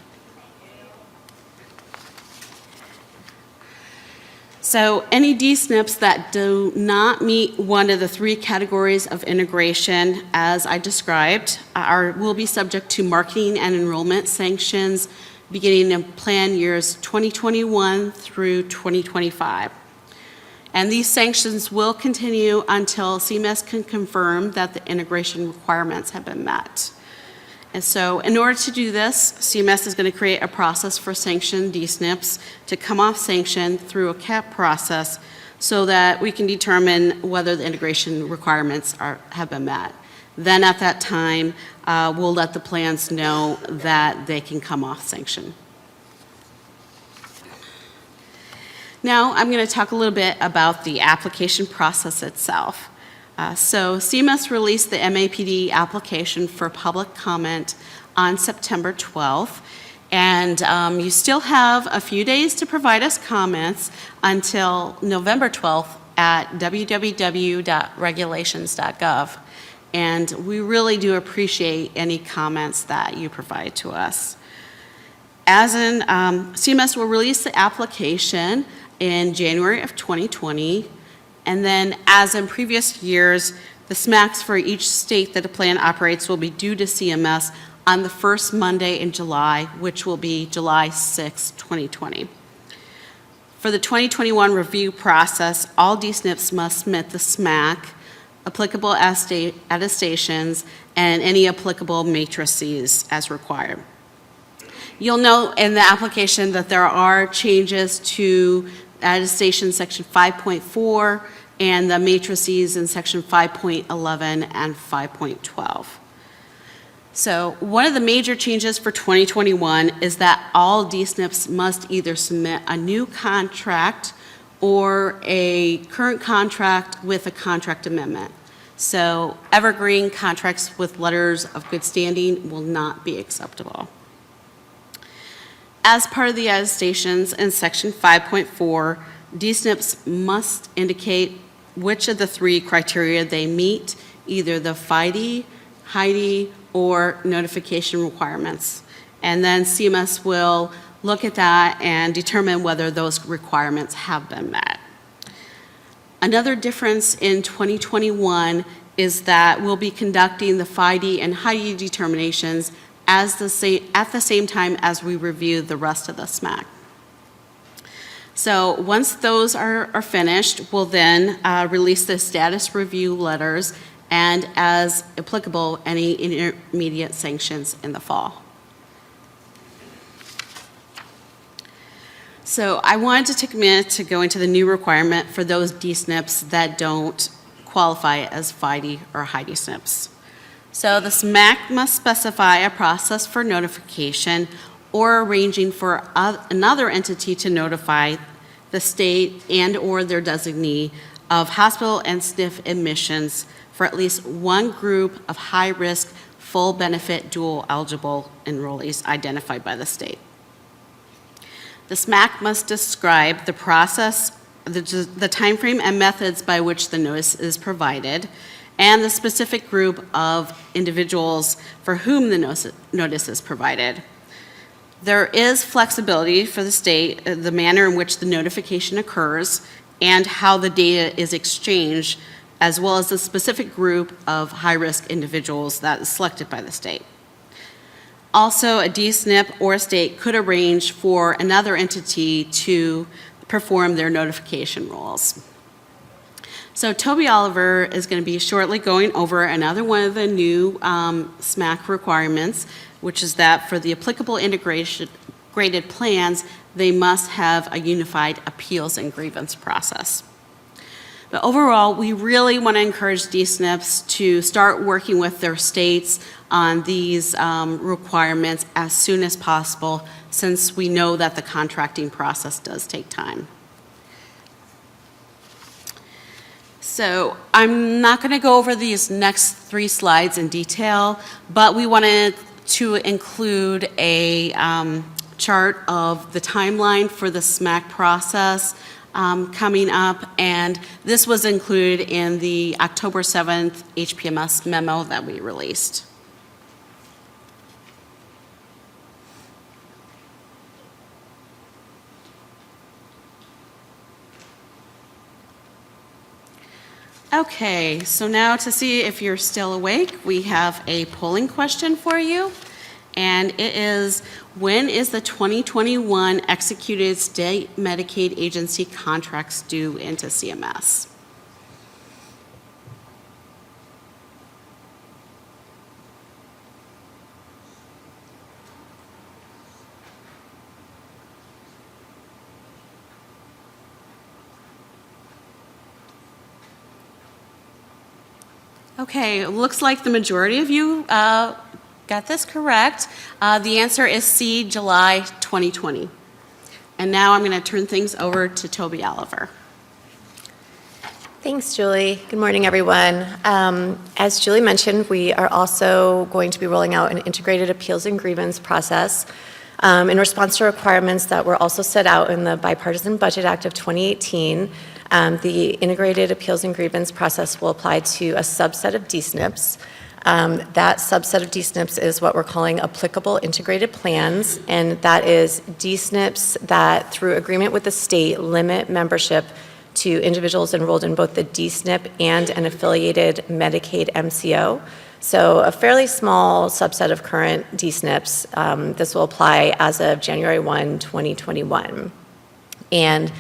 [SPEAKER 6] So any D-SNPs that do not meet one of the 3 categories of integration, as I described, will be subject to marketing and enrollment sanctions beginning in plan years 2021 through 2025. And these sanctions will continue until CMS can confirm that the integration requirements have been met. And so in order to do this, CMS is going to create a process for sanctioned D-SNPs to come off sanction through a CAP process so that we can determine whether the integration requirements have been met. Then at that time, we'll let the plans know that they can come off sanction. Now, I'm going to talk a little bit about the application process itself. So CMS released the MAPD application for public comment on September 12th, and you still have a few days to provide us comments until November 12th at www.regulations.gov. And we really do appreciate any comments that you provide to us. CMS will release the application in January of 2020, and then as in previous years, the SMACs for each state that a plan operates will be due to CMS on the first Monday in July, which will be July 6, 2020. For the 2021 review process, all D-SNPs must submit the SMAC, applicable attestations, and any applicable matrices as required. You'll note in the application that there are changes to attestation section 5.4 and the matrices in section 5.11 and 5.12. So one of the major changes for 2021 is that all D-SNPs must either submit a new contract or a current contract with a contract amendment. So evergreen contracts with letters of good standing will not be acceptable. As part of the attestations in section 5.4, D-SNPs must indicate which of the three criteria they meet, either the FIDE, HIDE, or notification requirements. And then CMS will look at that and determine whether those requirements have been met. Another difference in 2021 is that we'll be conducting the FIDE and HIDE determinations at the same time as we review the rest of the SMAC. So once those are finished, we'll then release the status review letters and, as applicable, any intermediate sanctions in the fall. So I wanted to take a minute to go into the new requirement for those D-SNPs that don't qualify as FIDE or HIDE SNPs. So the SMAC must specify a process for notification or arranging for another entity to notify the state and or their designee of hospital and SNF admissions for at least one group of high-risk, full-benefit, dual-eligible enrollees identified by the state. The SMAC must describe the process, the timeframe and methods by which the notice is provided, and the specific group of individuals for whom the notice is provided. There is flexibility for the state, the manner in which the notification occurs, and how the data is exchanged, as well as the specific group of high-risk individuals that is selected by the state. Also, a D-SNP or a state could arrange for another entity to perform their notification roles. So Toby Oliver is going to be shortly going over another one of the new SMAC requirements, which is that for the applicable integrated plans, they must have a unified appeals and grievance process. But overall, we really want to encourage D-SNPs to start working with their states on these requirements as soon as possible, since we know that the contracting process does take time. So I'm not going to go over these next 3 slides in detail, but we wanted to include a chart of the timeline for the SMAC process coming up, and this was included in the October 7th HPMS memo that we released. Okay, so now to see if you're still awake, we have a polling question for you. And it is, when is the 2021 executed state Medicaid agency contracts due into CMS? Okay, it looks like the majority of you got this correct. The answer is C, July 2020. And now I'm going to turn things over to Toby Oliver.
[SPEAKER 7] Thanks, Julie. Good morning, everyone. As Julie mentioned, we are also going to be rolling out an integrated appeals and grievance process in response to requirements that were also set out in the Bipartisan Budget Act of 2018. The integrated appeals and grievance process will apply to a subset of D-SNPs. That subset of D-SNPs is what we're calling applicable integrated plans, and that is D-SNPs that, through agreement with the state, limit membership to individuals enrolled in both the D-SNP and an affiliated Medicaid MCO. So a fairly small subset of current D-SNPs. This will apply as of January 1, 2021. And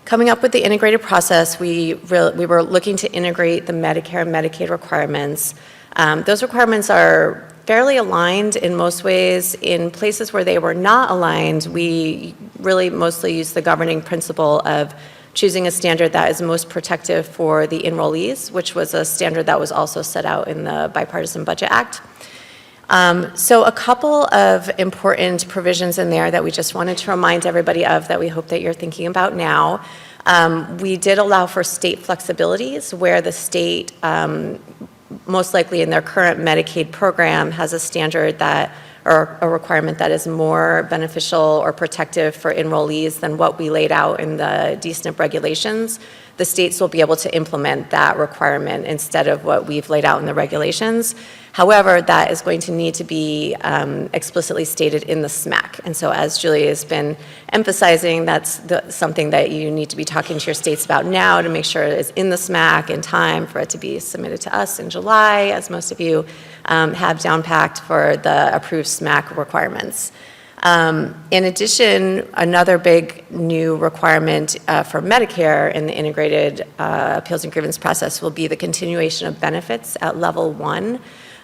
[SPEAKER 7] coming up with the integrated process, we were looking to integrate the Medicare and Medicaid requirements. Those requirements are fairly aligned in most ways. In places where they were not aligned, we really mostly used the governing principle of choosing a standard that is most protective for the enrollees, which was a standard that was also set out in the Bipartisan Budget Act. So a couple of important provisions in there that we just wanted to remind everybody of that we hope that you're thinking about now. We did allow for state flexibilities where the state, most likely in their current Medicaid program, has a standard that, or a requirement that is more beneficial or protective for enrollees than what we laid out in the D-SNP regulations. The states will be able to implement that requirement instead of what we've laid out in the regulations. However, that is going to need to be explicitly stated in the SMAC. And so as Julie has been emphasizing, that's something that you need to be talking to your states about now to make sure it is in the SMAC in time for it to be submitted to us in July, as most of you have down-packed for the approved SMAC requirements. In addition, another big new requirement for Medicare in the integrated appeals and grievance process will be the continuation of benefits at level 1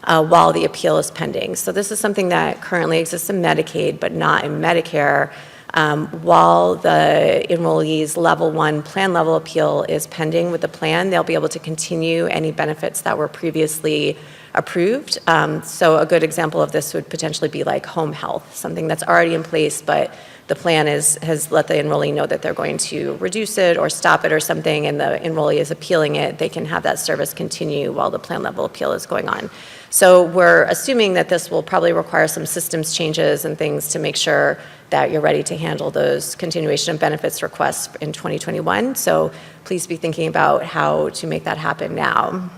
[SPEAKER 7] while the appeal is pending. So this is something that currently exists in Medicaid but not in Medicare. While the enrollee's level 1 plan level appeal is pending with the plan, they'll be able to continue any benefits that were previously approved. So a good example of this would potentially be like home health, something that's already in place, but the plan has let the enrollee know that they're going to reduce it or stop it or something, and the enrollee is appealing it. They can have that service continue while the plan level appeal is going on. So we're assuming that this will probably require some systems changes and things to make sure that you're ready to handle those continuation of benefits requests in 2021. So please be thinking about how to make that happen now.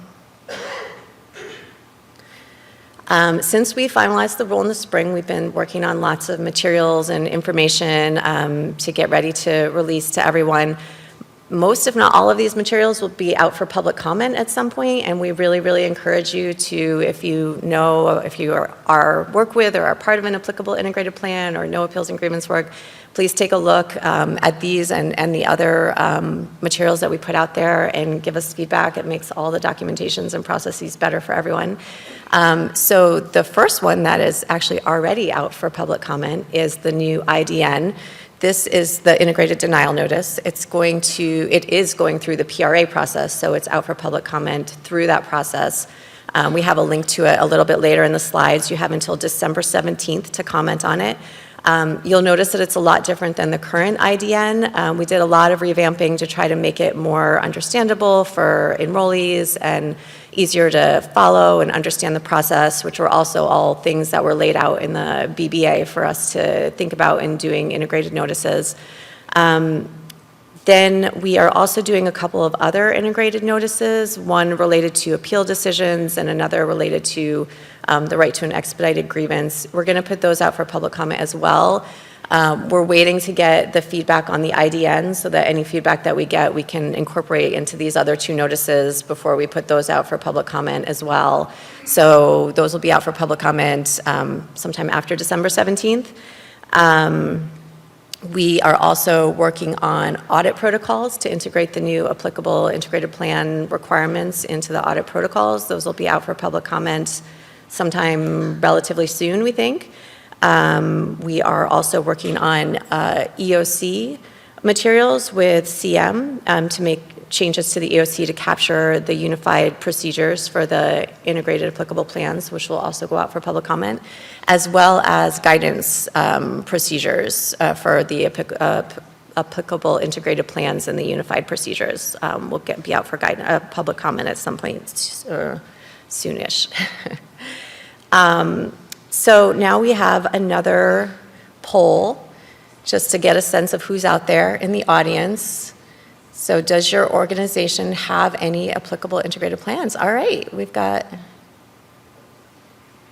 [SPEAKER 7] Since we finalized the rule in the spring, we've been working on lots of materials and information to get ready to release to everyone. Most, if not all, of these materials will be out for public comment at some point, and we really, really encourage you to, if you know, if you are work with or are part of an applicable integrated plan or know appeals and grievance work, please take a look at these and the other materials that we put out there and give us feedback. It makes all the documentations and processes better for everyone. So the first one that is actually already out for public comment is the new IDN. This is the integrated denial notice. It is going through the PRA process, so it's out for public comment through that process. We have a link to it a little bit later in the slides. You have until December 17th to comment on it. You'll notice that it's a lot different than the current IDN. We did a lot of revamping to try to make it more understandable for enrollees and easier to follow and understand the process, which were also all things that were laid out in the BBA for us to think about in doing integrated notices. Then we are also doing a couple of other integrated notices, one related to appeal decisions and another related to the right to an expedited grievance. We're going to put those out for public comment as well. We're waiting to get the feedback on the IDN so that any feedback that we get, we can incorporate into these other two notices before we put those out for public comment as well. So those will be out for public comment sometime after December 17th. We are also working on audit protocols to integrate the new applicable integrated plan requirements into the audit protocols. Those will be out for public comment sometime relatively soon, we think. We are also working on EOC materials with CM to make changes to the EOC to capture the unified procedures for the integrated applicable plans, which will also go out for public comment, as well as guidance procedures for the applicable integrated plans and the unified procedures. Will be out for public comment at some point soonish. So now we have another poll just to get a sense of who's out there in the audience. So does your organization have any applicable integrated plans? All right, we've got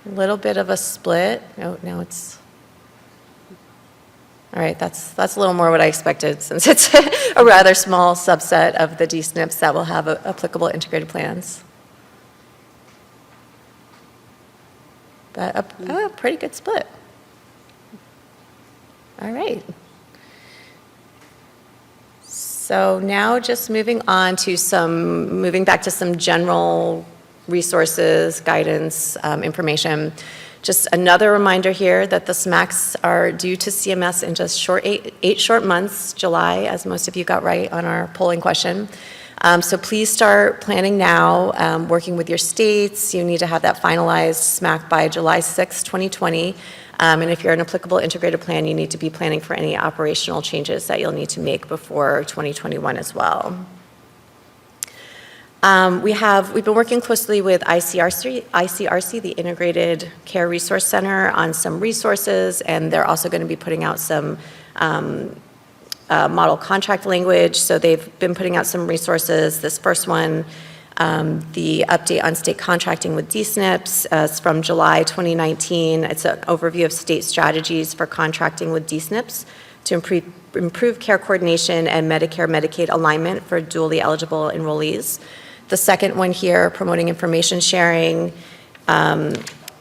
[SPEAKER 7] a little bit of a split. Oh, now it's, all right, that's a little more what I expected since it's a rather small subset of the D-SNPs that will have applicable integrated plans. But a pretty good split. All right. So now just moving back to some general resources, guidance, information. Just another reminder here that the SMACs are due to CMS in just eight short months, July, as most of you got right on our polling question. So please start planning now, working with your states. You need to have that finalized SMAC by July 6, 2020. And if you're an applicable integrated plan, you need to be planning for any operational changes that you'll need to make before 2021 as well. We've been working closely with ICRC, the Integrated Care Resource Center, on some resources, and they're also going to be putting out some model contract language. So they've been putting out some resources. This first one, the update on state contracting with D-SNPs is from July 2019. It's an overview of state strategies for contracting with D-SNPs to improve care coordination and Medicare-Medicaid alignment for dually eligible enrollees. The second one here, promoting information sharing,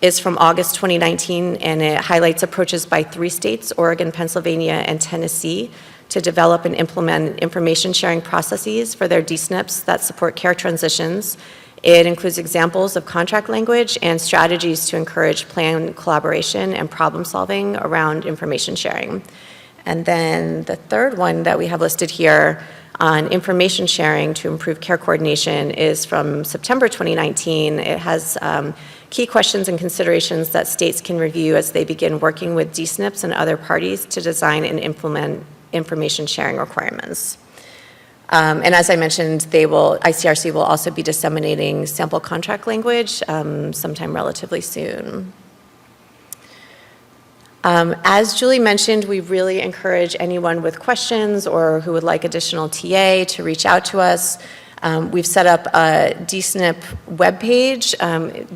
[SPEAKER 7] is from August 2019, and it highlights approaches by 3 states, Oregon, Pennsylvania, and Tennessee, to develop and implement information sharing processes for their D-SNPs that support care transitions. It includes examples of contract language and strategies to encourage plan collaboration and problem solving around information sharing. And then the third one that we have listed here on information sharing to improve care coordination is from September 2019. It has key questions and considerations that states can review as they begin working with D-SNPs and other parties to design and implement information sharing requirements. And as I mentioned, ICRC will also be disseminating sample contract language sometime relatively soon. As Julie mentioned, we really encourage anyone with questions or who would like additional TA to reach out to us. We've set up a D-SNP webpage.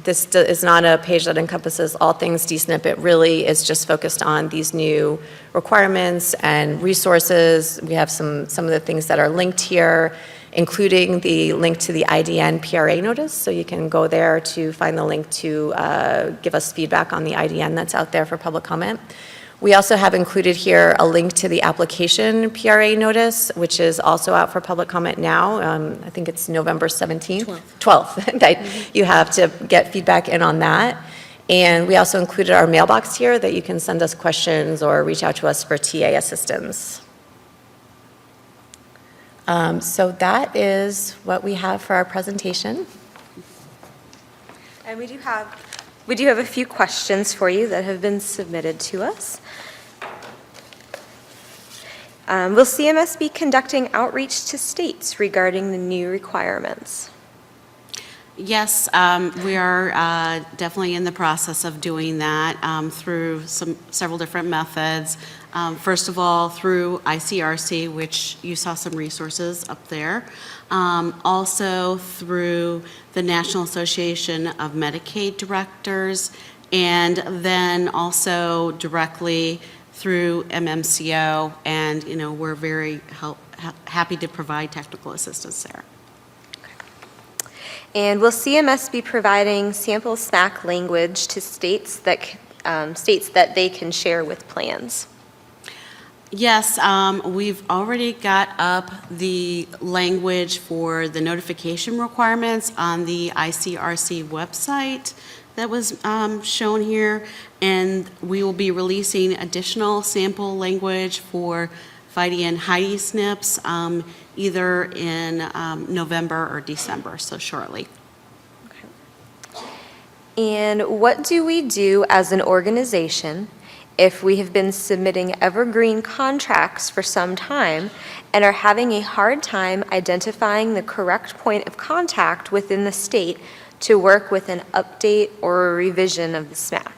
[SPEAKER 7] This is not a page that encompasses all things D-SNP. It really is just focused on these new requirements and resources. We have some of the things that are linked here, including the link to the IDN PRA notice. So you can go there to find the link to give us feedback on the IDN that's out there for public comment. We also have included here a link to the application PRA notice, which is also out for public comment now. I think it's November 17th? 12th. That you have to get feedback in on that. And we also included our mailbox here that you can send us questions or reach out to us for TA assistance. So that is what we have for our presentation.
[SPEAKER 1] And we do have a few questions for you that have been submitted to us. Will CMS be conducting outreach to states regarding the new requirements?
[SPEAKER 6] Yes, we are definitely in the process of doing that through several different methods. First of all, through ICRC, which you saw some resources up there. Also through the National Association of Medicaid Directors, and then also directly through MMCO, and we're very happy to provide technical assistance there.
[SPEAKER 1] And will CMS be providing sample SMAC language to states that they can share with plans?
[SPEAKER 6] Yes, we've already got up the language for the notification requirements on the ICRC website that was shown here, and we will be releasing additional sample language for FIDE and HIDE SNPs either in November or December, so shortly.
[SPEAKER 1] And what do we do as an organization if we have been submitting evergreen contracts for some time and are having a hard time identifying the correct point of contact within the state to work with an update or a revision of the SMAC?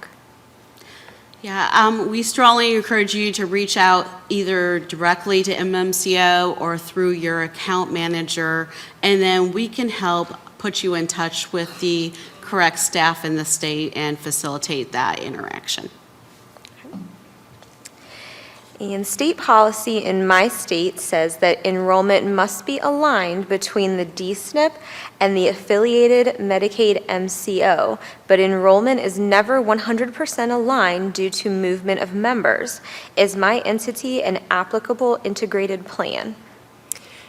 [SPEAKER 6] Yeah, we strongly encourage you to reach out either directly to MMCO or through your account manager, and then we can help put you in touch with the correct staff in the state and facilitate that interaction.
[SPEAKER 1] And state policy in my state says that enrollment must be aligned between the D-SNP and the affiliated Medicaid MCO, but enrollment is never 100% aligned due to movement of members. Is my entity an applicable integrated plan?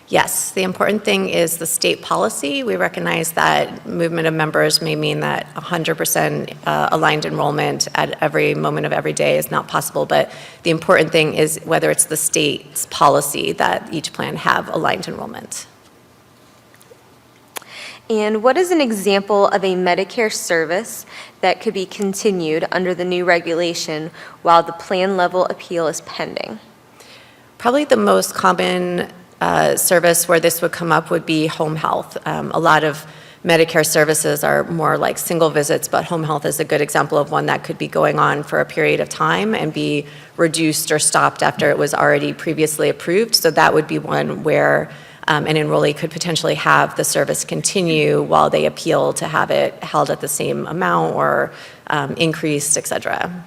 [SPEAKER 7] Yes, the important thing is the state policy. We recognize that movement of members may mean that 100% aligned enrollment at every moment of every day is not possible, but the important thing is whether it's the state's policy that each plan have aligned enrollment.
[SPEAKER 1] And what is an example of a Medicare service that could be continued under the new regulation while the plan level appeal is pending?
[SPEAKER 7] Probably the most common service where this would come up would be home health. A lot of Medicare services are more like single visits, but home health is a good example of one that could be going on for a period of time and be reduced or stopped after it was already previously approved. So that would be one where an enrollee could potentially have the service continue while they appeal to have it held at the same amount or increased, et cetera.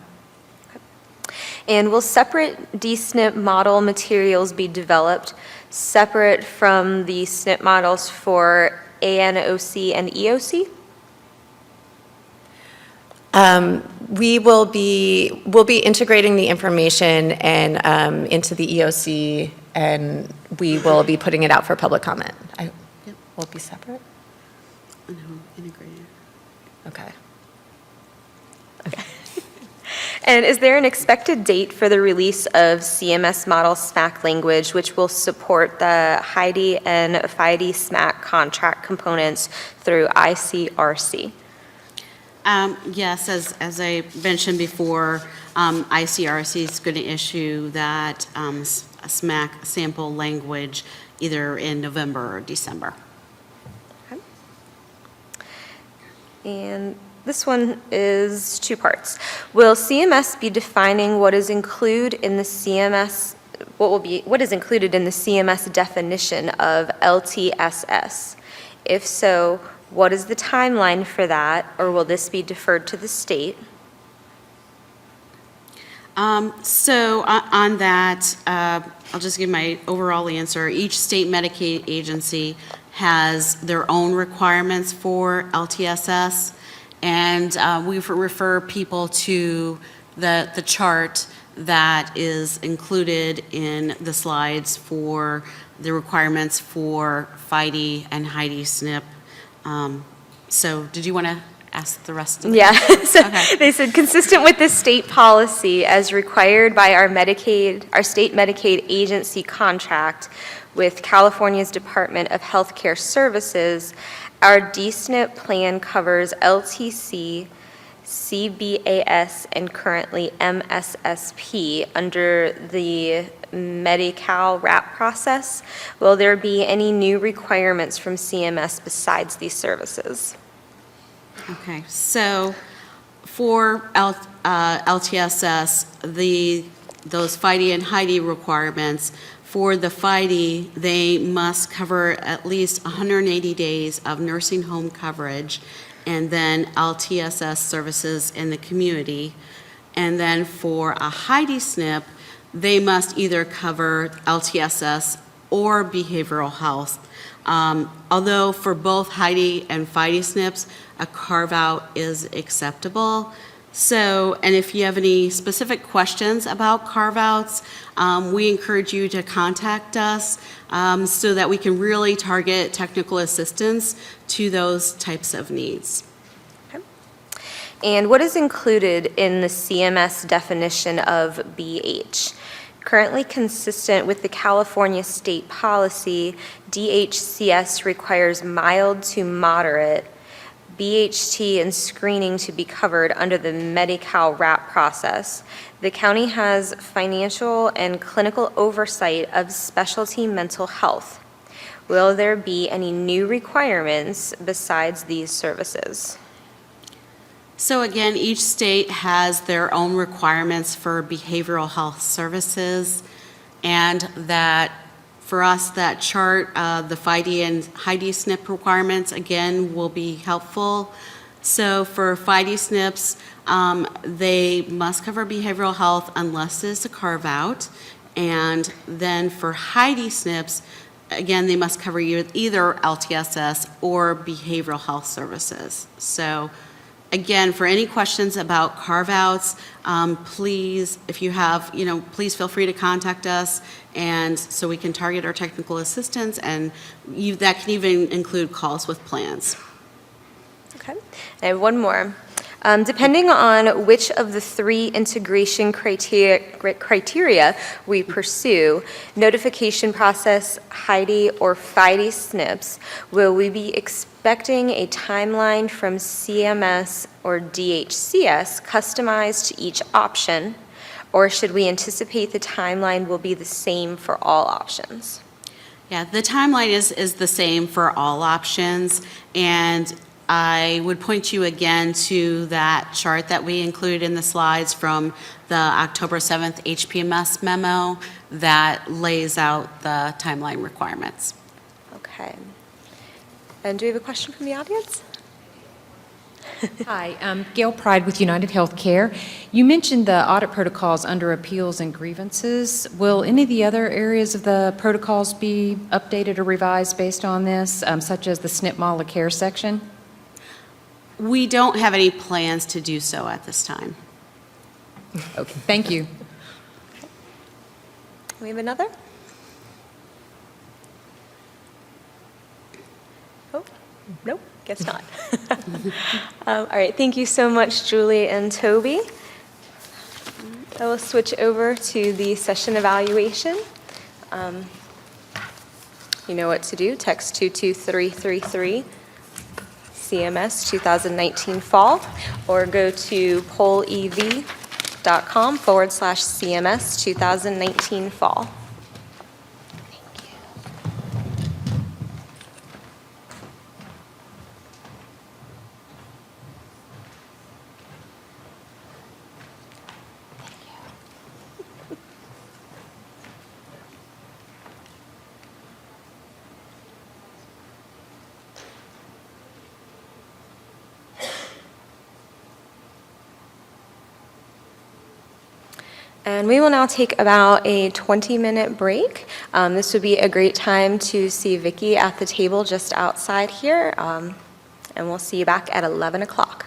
[SPEAKER 1] And will separate D-SNP model materials be developed separate from the SNP models for ANOC and EOC?
[SPEAKER 7] We'll be integrating the information and into the EOC, and we will be putting it out for public comment. Will it be separate?
[SPEAKER 6] No, integrated.
[SPEAKER 7] Okay.
[SPEAKER 1] And is there an expected date for the release of CMS model SMAC language, which will support the HIDE and FIDE SMAC contract components through ICRC?
[SPEAKER 6] Yes, as I mentioned before, ICRC is going to issue that SMAC sample language either in November or December.
[SPEAKER 1] Okay. And this one is two parts. Will CMS be defining what is included in the CMS, what is included in the CMS definition of LTSS? If so, what is the timeline for that, or will this be deferred to the state?
[SPEAKER 6] So on that, I'll just give my overall answer. Each state Medicaid agency has their own requirements for LTSS. And we refer people to the chart that is included in the slides for the requirements for FIDE and HIDE SNP. So did you want to ask the rest of it?
[SPEAKER 1] Yeah, so
[SPEAKER 6] Okay.
[SPEAKER 1] they said consistent with the state policy as required by our state Medicaid agency contract with California's Department of Healthcare Services, our D-SNP plan covers LTC, CBAS, and currently MSSP under the Medi-Cal RAP process. Will there be any new requirements from CMS besides these services?
[SPEAKER 6] Okay, so for LTSS, those FIDE and HIDE requirements, for the FIDE, they must cover at least 180 days of nursing home coverage, and then LTSS services in the community. And then for a HIDE SNP, they must either cover LTSS or behavioral health. Although for both HIDE and FIDE SNPs, a carve-out is acceptable. So, and if you have any specific questions about carve-outs, we encourage you to contact us so that we can really target technical assistance to those types of needs.
[SPEAKER 1] Okay. And what is included in the CMS definition of BH? Currently consistent with the California state policy, DHCS requires mild to moderate BHT and screening to be covered under the Medi-Cal RAP process. The county has financial and clinical oversight of specialty mental health. Will there be any new requirements besides these services?
[SPEAKER 6] So again, each state has their own requirements for behavioral health services, and that for us, that chart, the FIDE and HIDE-SNP requirements, again, will be helpful. So for FIDE SNPs, they must cover behavioral health unless it's a carve-out. And then for HIDE SNPs, again, they must cover either LTSS or behavioral health services. So again, for any questions about carve-outs, please, if you have, please feel free to contact us, and so we can target our technical assistance, and that can even include calls with plans.
[SPEAKER 1] Okay. I have one more. Depending on which of the 3 integration criteria we pursue, notification process, HIDE, or FIDE SNPs, will we be expecting a timeline from CMS or DHCS customized to each option, or should we anticipate the timeline will be the same for all options?
[SPEAKER 6] Yeah, the timeline is the same for all options, and I would point you again to that chart that we included in the slides from the October 7th HPMS memo that lays out the timeline requirements.
[SPEAKER 1] Okay. And do we have a question from the audience?
[SPEAKER 8] Hi, Gail Pride with United Healthcare. You mentioned the audit protocols under appeals and grievances. Will any of the other areas of the protocols be updated or revised based on this, such as the SNP model of care section?
[SPEAKER 6] We don't have any plans to do so at this time.
[SPEAKER 8] Okay, thank you.
[SPEAKER 1] We have another? Oh, nope, guess not. All right, thank you so much, Julie and Toby. I will switch over to the session evaluation. You know what to do. Text 22333. CMS 2019 fall, or go to pollev.com/CMS 2019 fall. And we will now take about a 20-minute break. This would be a great time to see Vicki at the table just outside here, and we'll see you back at 11 o'clock.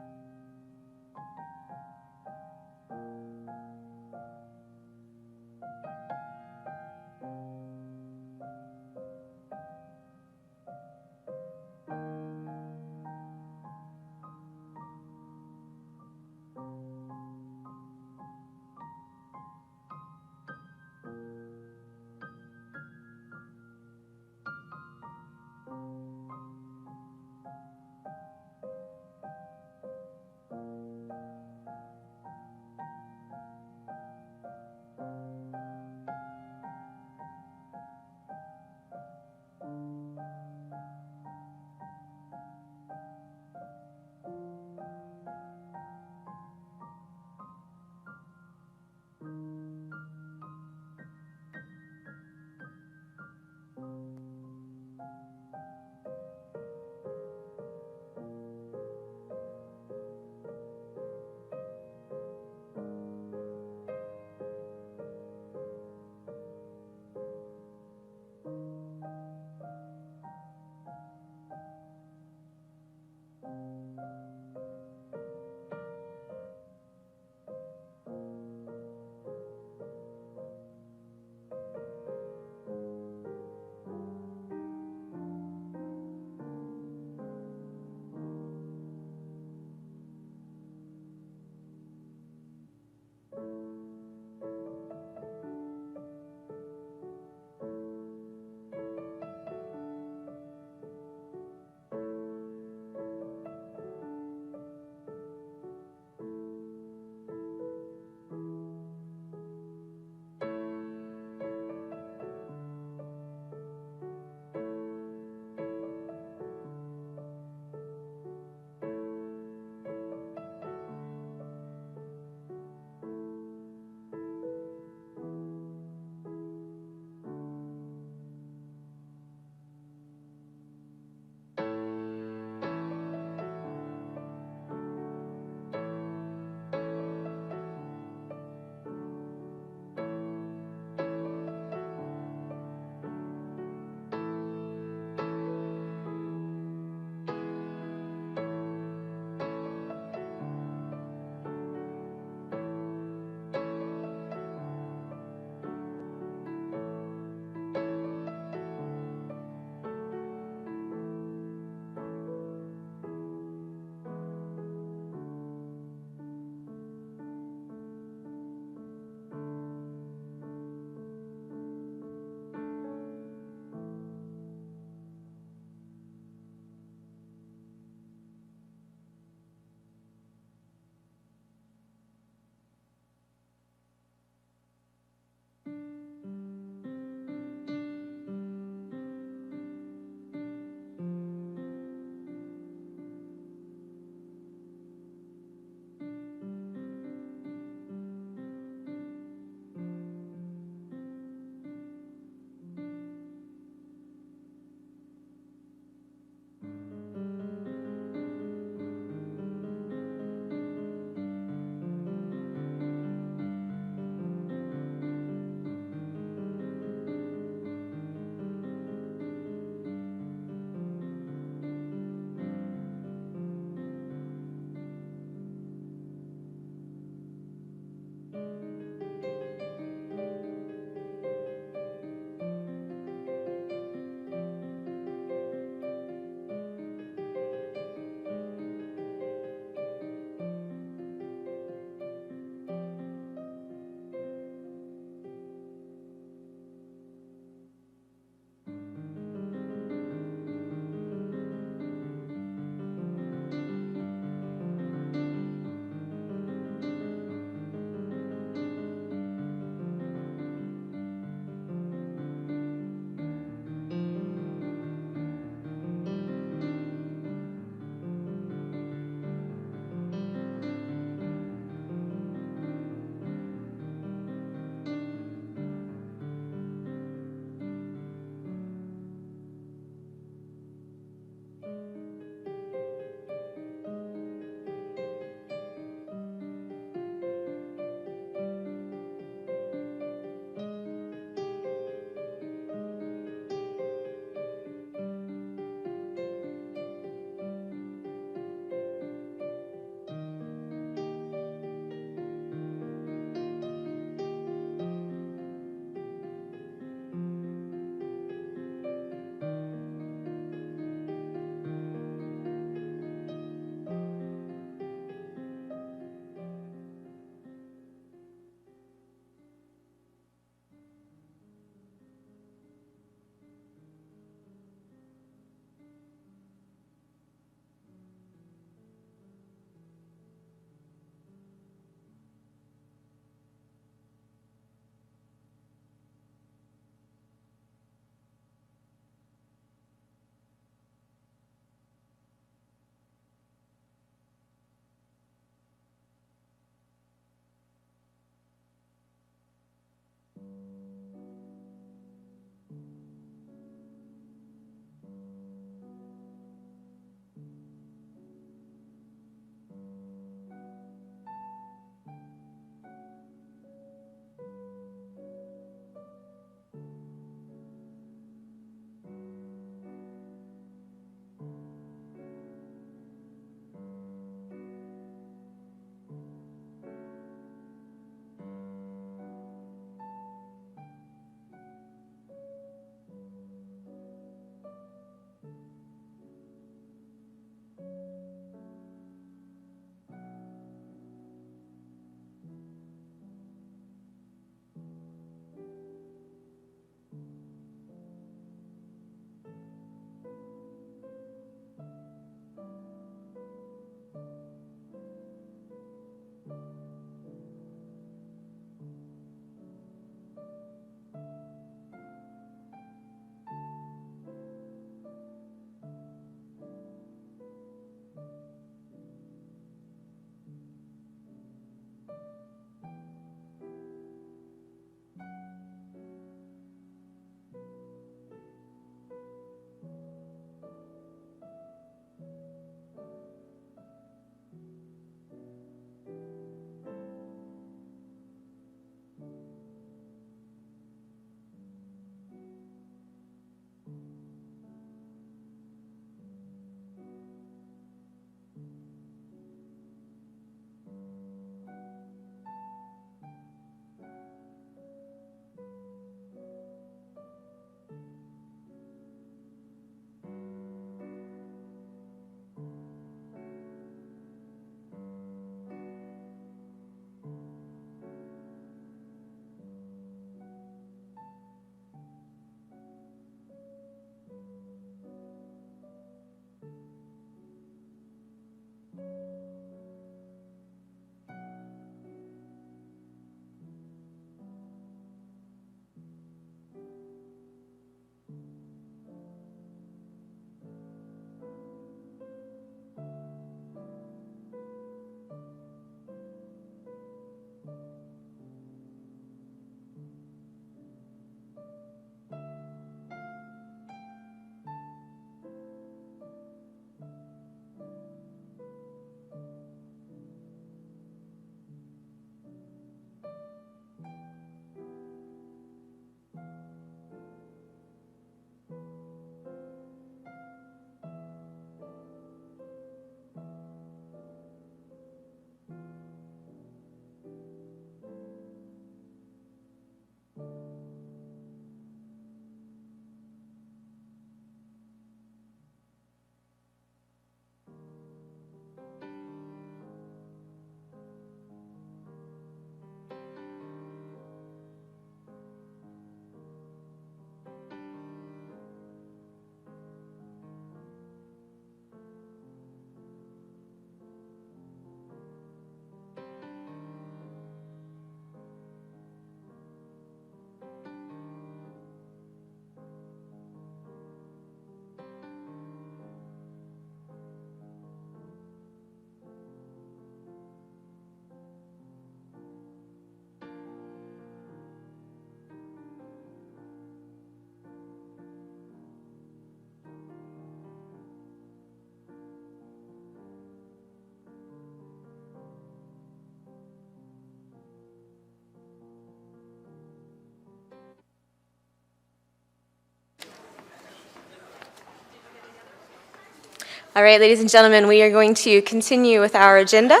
[SPEAKER 1] All right, ladies and gentlemen, we are going to continue with our agenda.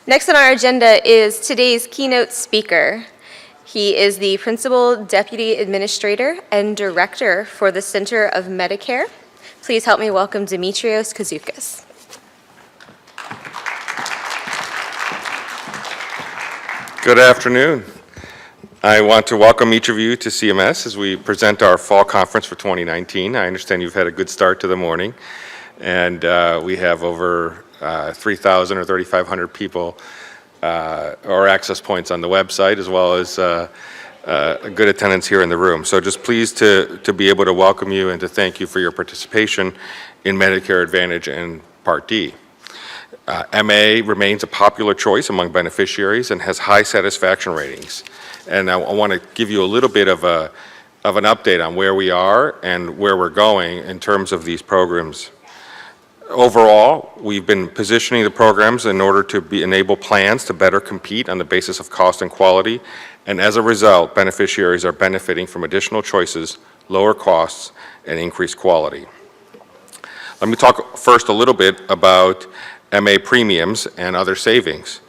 [SPEAKER 1] Next on our agenda is today's keynote speaker. He is the Principal Deputy Administrator and Director for the Center of Medicare. Please help me welcome Dimitrios Kazoukas.
[SPEAKER 9] Good afternoon. I want to welcome each of you to CMS as we present our fall conference for 2019. I understand you've had a good start to the morning, and we have over 3,000 or 3,500 people or access points on the website, as well as a good attendance here in the room. So just pleased to be able to welcome you and to thank you for your participation in Medicare Advantage and Part D. MA remains a popular choice among beneficiaries and has high satisfaction ratings. And I want to give you a little bit of an update on where we are and where we're going in terms of these programs. Overall, we've been positioning the programs in order to enable plans to better compete on the basis of cost and quality, and as a result, beneficiaries are benefiting from additional choices, lower costs, and increased quality. Let me talk first a little bit about MA premiums and other savings.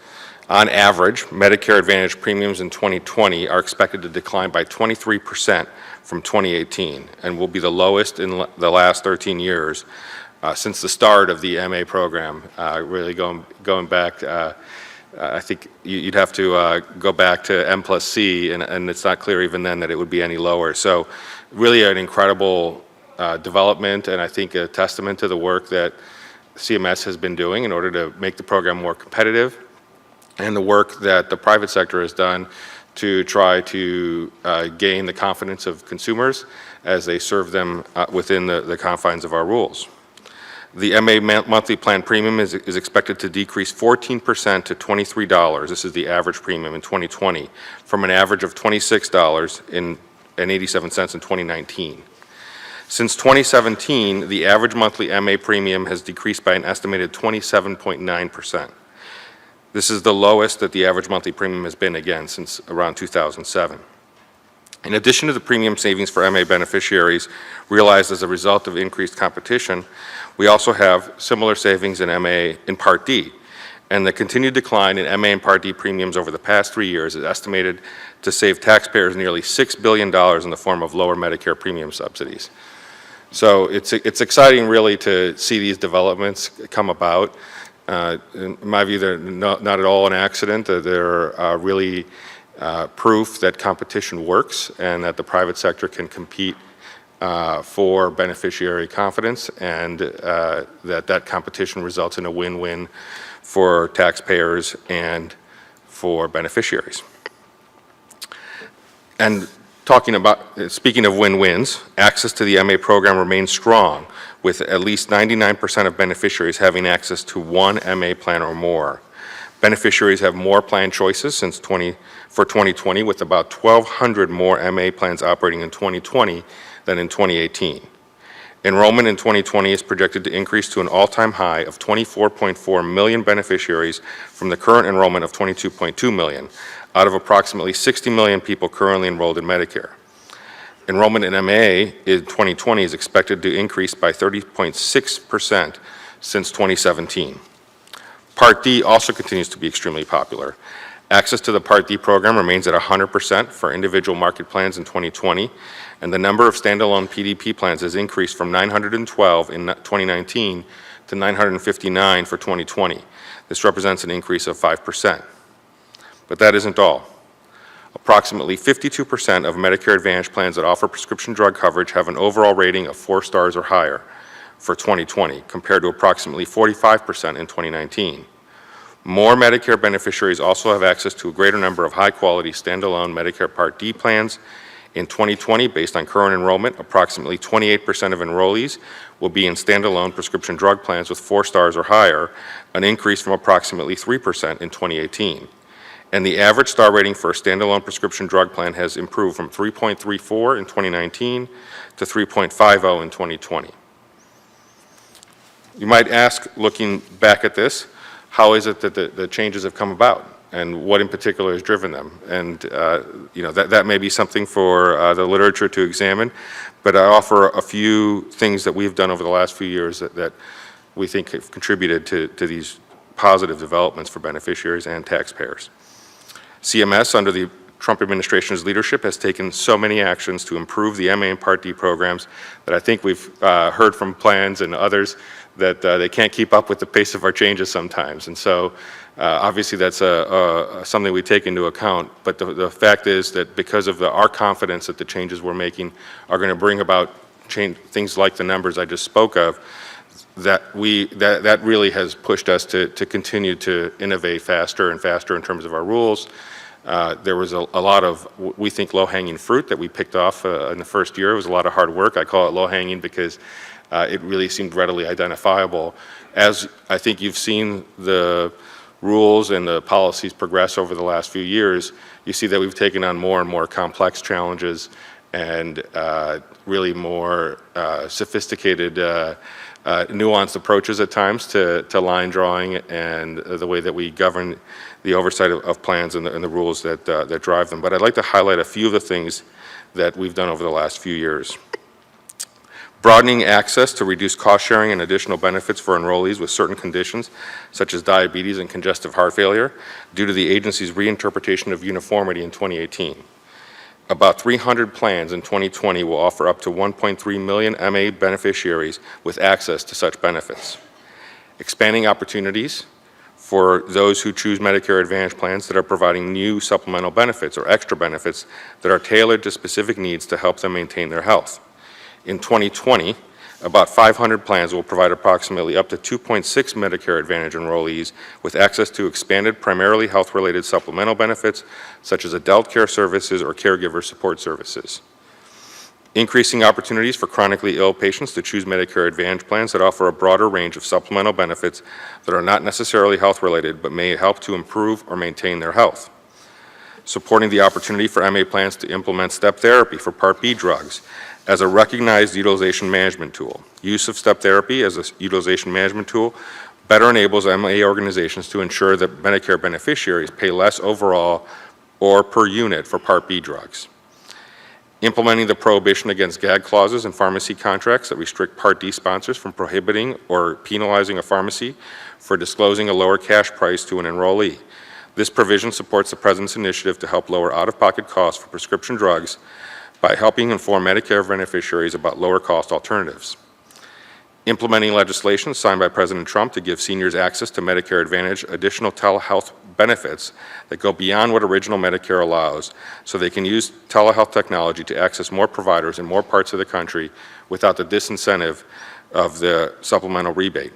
[SPEAKER 9] On average, Medicare Advantage premiums in 2020 are expected to decline by 23% from 2018 and will be the lowest in the last 13 years since the start of the MA program. Really going back, I think you'd have to go back to M+C, and it's not clear even then that it would be any lower. So really an incredible development, and I think a testament to the work that CMS has been doing in order to make the program more competitive, and the work that the private sector has done to try to gain the confidence of consumers as they serve them within the confines of our rules. The MA monthly plan premium is expected to decrease 14% to $23. This is the average premium in 2020, from an average of $26.87 in 2019. Since 2017, the average monthly MA premium has decreased by an estimated 27.9%. This is the lowest that the average monthly premium has been, again, since around 2007. In addition to the premium savings for MA beneficiaries realized as a result of increased competition, we also have similar savings in MA in Part D. And the continued decline in MA and Part D premiums over the past 3 years is estimated to save taxpayers nearly $6 billion in the form of lower Medicare premium subsidies. So it's exciting really to see these developments come about. In my view, they're not at all an accident. They're really proof that competition works and that the private sector can compete for beneficiary confidence, and that competition results in a win-win for taxpayers and for beneficiaries. And speaking of win-wins, access to the MA program remains strong, with at least 99% of beneficiaries having access to one MA plan or more. Beneficiaries have more plan choices for 2020, with about 1,200 more MA plans operating in 2020 than in 2018. Enrollment in 2020 is projected to increase to an all-time high of 24.4 million beneficiaries from the current enrollment of 22.2 million, out of approximately 60 million people currently enrolled in Medicare. Enrollment in MA in 2020 is expected to increase by 30.6% since 2017. Part D also continues to be extremely popular. Access to the Part D program remains at 100% for individual market plans in 2020, and the number of standalone PDP plans has increased from 912 in 2019 to 959 for 2020. This represents an increase of 5%. But that isn't all. Approximately 52% of Medicare Advantage plans that offer prescription drug coverage have an overall rating of 4 stars or higher for 2020, compared to approximately 45% in 2019. More Medicare beneficiaries also have access to a greater number of high-quality standalone Medicare Part D plans. In 2020, based on current enrollment, approximately 28% of enrollees will be in standalone prescription drug plans with 4 stars or higher, an increase from approximately 3% in 2018. And the average star rating for a standalone prescription drug plan has improved from 3.34 in 2019 to 3.50 in 2020. You might ask, looking back at this, how is it that the changes have come about? and what in particular has driven them. And that may be something for the literature to examine, but I offer a few things that we've done over the last few years that we think have contributed to these positive developments for beneficiaries and taxpayers. CMS, under the Trump administration's leadership, has taken so many actions to improve the MA and Part D programs that I think we've heard from plans and others that they can't keep up with the pace of our changes sometimes. And so obviously that's something we take into account, but the fact is that because of our confidence that the changes we're making are going to bring about things like the numbers I just spoke of, that really has pushed us to continue to innovate faster and faster in terms of our rules. There was a lot of, we think, low-hanging fruit that we picked off in the first year. It was a lot of hard work. I call it low-hanging because it really seemed readily identifiable. As I think you've seen the rules and the policies progress over the last few years, you see that we've taken on more and more complex challenges and really more sophisticated, nuanced approaches at times to line drawing and the way that we govern the oversight of plans and the rules that drive them. But I'd like to highlight a few of the things that we've done over the last few years. Broadening access to reduce cost sharing and additional benefits for enrollees with certain conditions, such as diabetes and congestive heart failure, due to the agency's reinterpretation of uniformity in 2018. About 300 plans in 2020 will offer up to 1.3 million MA beneficiaries with access to such benefits. Expanding opportunities for those who choose Medicare Advantage plans that are providing new supplemental benefits or extra benefits that are tailored to specific needs to help them maintain their health. In 2020, about 500 plans will provide approximately up to 2.6 Medicare Advantage enrollees with access to expanded, primarily health-related supplemental benefits, such as adult care services or caregiver support services. Increasing opportunities for chronically ill patients to choose Medicare Advantage plans that offer a broader range of supplemental benefits that are not necessarily health-related but may help to improve or maintain their health. Supporting the opportunity for MA plans to implement step therapy for Part B drugs as a recognized utilization management tool. Use of step therapy as a utilization management tool better enables MA organizations to ensure that Medicare beneficiaries pay less overall or per unit for Part B drugs. Implementing the prohibition against gag clauses in pharmacy contracts that restrict Part D sponsors from prohibiting or penalizing a pharmacy for disclosing a lower cash price to an enrollee. This provision supports the President's initiative to help lower out-of-pocket costs for prescription drugs by helping inform Medicare beneficiaries about lower-cost alternatives. Implementing legislation signed by President Trump to give seniors access to Medicare Advantage additional telehealth benefits that go beyond what original Medicare allows, so they can use telehealth technology to access more providers in more parts of the country without the disincentive of the supplemental rebate.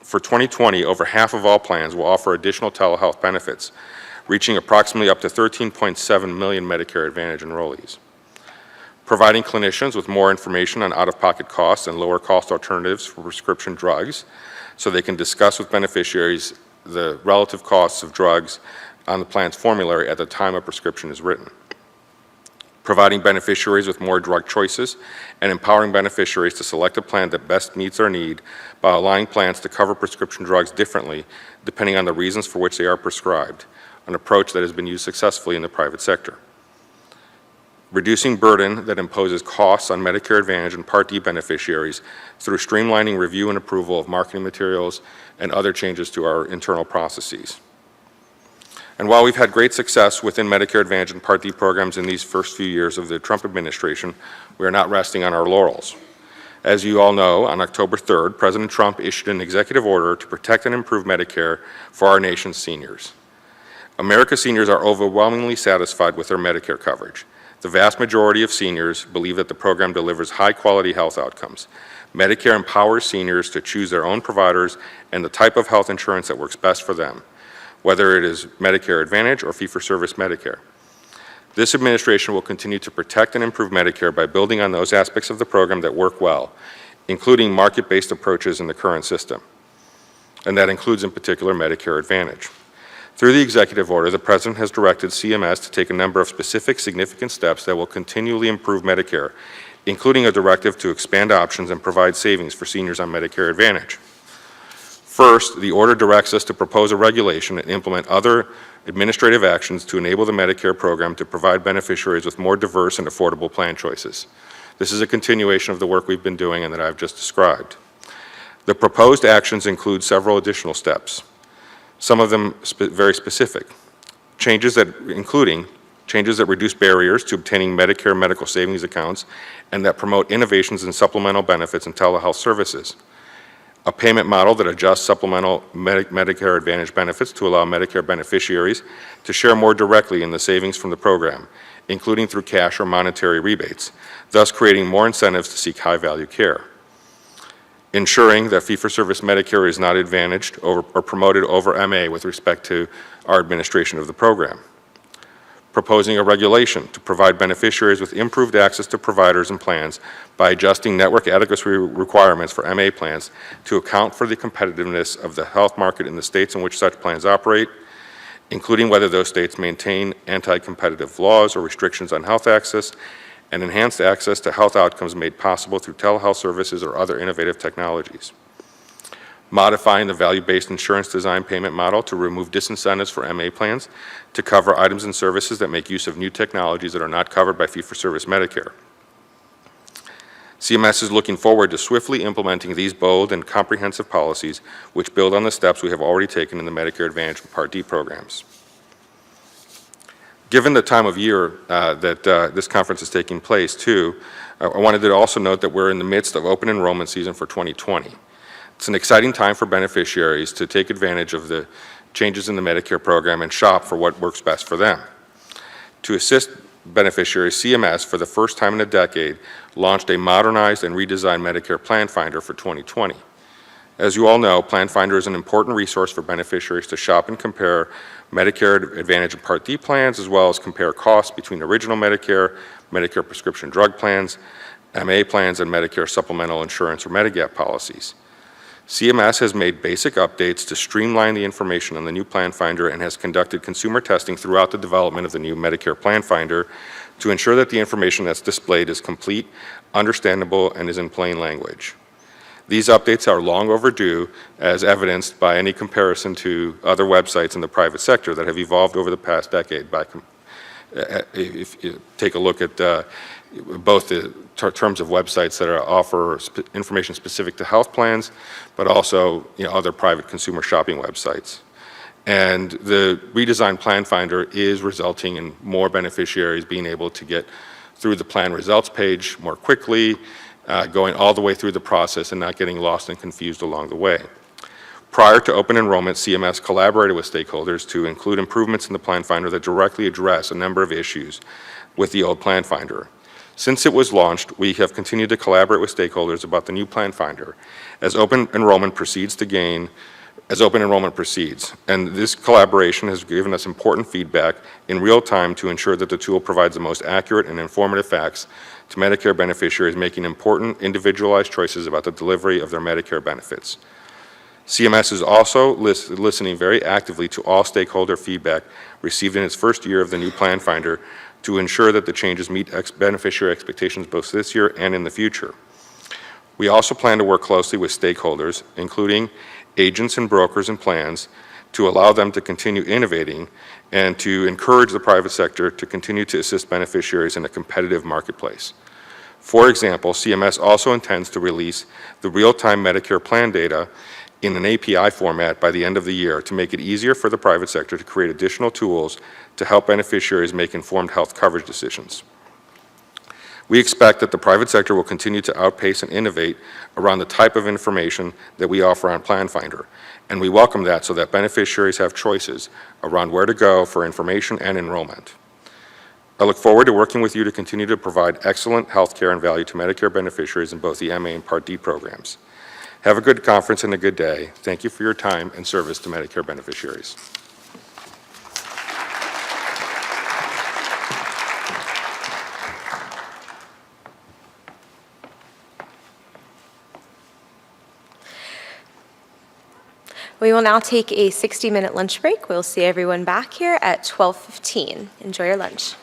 [SPEAKER 9] For 2020, over half of all plans will offer additional telehealth benefits, reaching approximately up to 13.7 million Medicare Advantage enrollees. Providing clinicians with more information on out-of-pocket costs and lower-cost alternatives for prescription drugs so they can discuss with beneficiaries the relative costs of drugs on the plan's formulary at the time a prescription is written. Providing beneficiaries with more drug choices and empowering beneficiaries to select a plan that best meets their need by allowing plans to cover prescription drugs differently depending on the reasons for which they are prescribed, an approach that has been used successfully in the private sector. Reducing burden that imposes costs on Medicare Advantage and Part D beneficiaries through streamlining review and approval of marketing materials and other changes to our internal processes. And while we've had great success within Medicare Advantage and Part D programs in these first few years of the Trump administration, we are not resting on our laurels. As you all know, on October 3rd, President Trump issued an executive order to protect and improve Medicare for our nation's seniors. America's seniors are overwhelmingly satisfied with their Medicare coverage. The vast majority of seniors believe that the program delivers high-quality health outcomes. Medicare empowers seniors to choose their own providers and the type of health insurance that works best for them, whether it is Medicare Advantage or fee-for-service Medicare. This administration will continue to protect and improve Medicare by building on those aspects of the program that work well, including market-based approaches in the current system. And that includes, in particular, Medicare Advantage. Through the executive order, the President has directed CMS to take a number of specific significant steps that will continually improve Medicare, including a directive to expand options and provide savings for seniors on Medicare Advantage. First, the order directs us to propose a regulation and implement other administrative actions to enable the Medicare program to provide beneficiaries with more diverse and affordable plan choices. This is a continuation of the work we've been doing and that I've just described. The proposed actions include several additional steps, some of them very specific, including changes that reduce barriers to obtaining Medicare medical savings accounts and that promote innovations in supplemental benefits and telehealth services, a payment model that adjusts supplemental Medicare Advantage benefits to allow Medicare beneficiaries to share more directly in the savings from the program, including through cash or monetary rebates, thus creating more incentives to seek high-value care. Ensuring that fee-for-service Medicare is not advantaged or promoted over MA with respect to our administration of the program. Proposing a regulation to provide beneficiaries with improved access to providers and plans by adjusting network adequacy requirements for MA plans to account for the competitiveness of the health market in the states in which such plans operate, including whether those states maintain anti-competitive laws or restrictions on health access, and enhanced access to health outcomes made possible through telehealth services or other innovative technologies. Modifying the value-based insurance design payment model to remove disincentives for MA plans to cover items and services that make use of new technologies that are not covered by fee-for-service Medicare. CMS is looking forward to swiftly implementing these bold and comprehensive policies which build on the steps we have already taken in the Medicare Advantage and Part D programs. Given the time of year that this conference is taking place, too, I wanted to also note that we're in the midst of open enrollment season for 2020. It's an exciting time for beneficiaries to take advantage of the changes in the Medicare program and shop for what works best for them. To assist beneficiaries, CMS, for the first time in a decade, launched a modernized and redesigned Medicare Plan Finder for 2020. As you all know, Plan Finder is an important resource for beneficiaries to shop and compare Medicare Advantage and Part D plans, as well as compare costs between original Medicare, Medicare prescription drug plans, MA plans, and Medicare supplemental insurance or Medigap policies. CMS has made basic updates to streamline the information on the new Plan Finder and has conducted consumer testing throughout the development of the new Medicare Plan Finder to ensure that the information that's displayed is complete, understandable, and is in plain language. These updates are long overdue, as evidenced by any comparison to other websites in the private sector that have evolved over the past decade. If you take a look at both the terms of websites that offer information specific to health plans, but also other private consumer shopping websites. And the redesigned Plan Finder is resulting in more beneficiaries being able to get through the plan results page more quickly, going all the way through the process and not getting lost and confused along the way. Prior to open enrollment, CMS collaborated with stakeholders to include improvements in the Plan Finder that directly address a number of issues with the old Plan Finder. Since it was launched, we have continued to collaborate with stakeholders about the new Plan Finder as open enrollment proceeds. And this collaboration has given us important feedback in real time to ensure that the tool provides the most accurate and informative facts to Medicare beneficiaries making important individualized choices about the delivery of their Medicare benefits. CMS is also listening very actively to all stakeholder feedback received in its first year of the new Plan Finder to ensure that the changes meet beneficiary expectations both this year and in the future. We also plan to work closely with stakeholders, including agents and brokers and plans, to allow them to continue innovating and to encourage the private sector to continue to assist beneficiaries in a competitive marketplace. For example, CMS also intends to release the real-time Medicare plan data in an API format by the end of the year to make it easier for the private sector to create additional tools to help beneficiaries make informed health coverage decisions. We expect that the private sector will continue to outpace and innovate around the type of information that we offer on Plan Finder, and we welcome that so that beneficiaries have choices around where to go for information and enrollment. I look forward to working with you to continue to provide excellent health care and value to Medicare beneficiaries in both the MA and Part D programs. Have a good conference and a good day. Thank you for your time and service to Medicare beneficiaries.
[SPEAKER 1] We will now take a 60-minute lunch break. We'll see everyone back here at 12:15. Enjoy your lunch.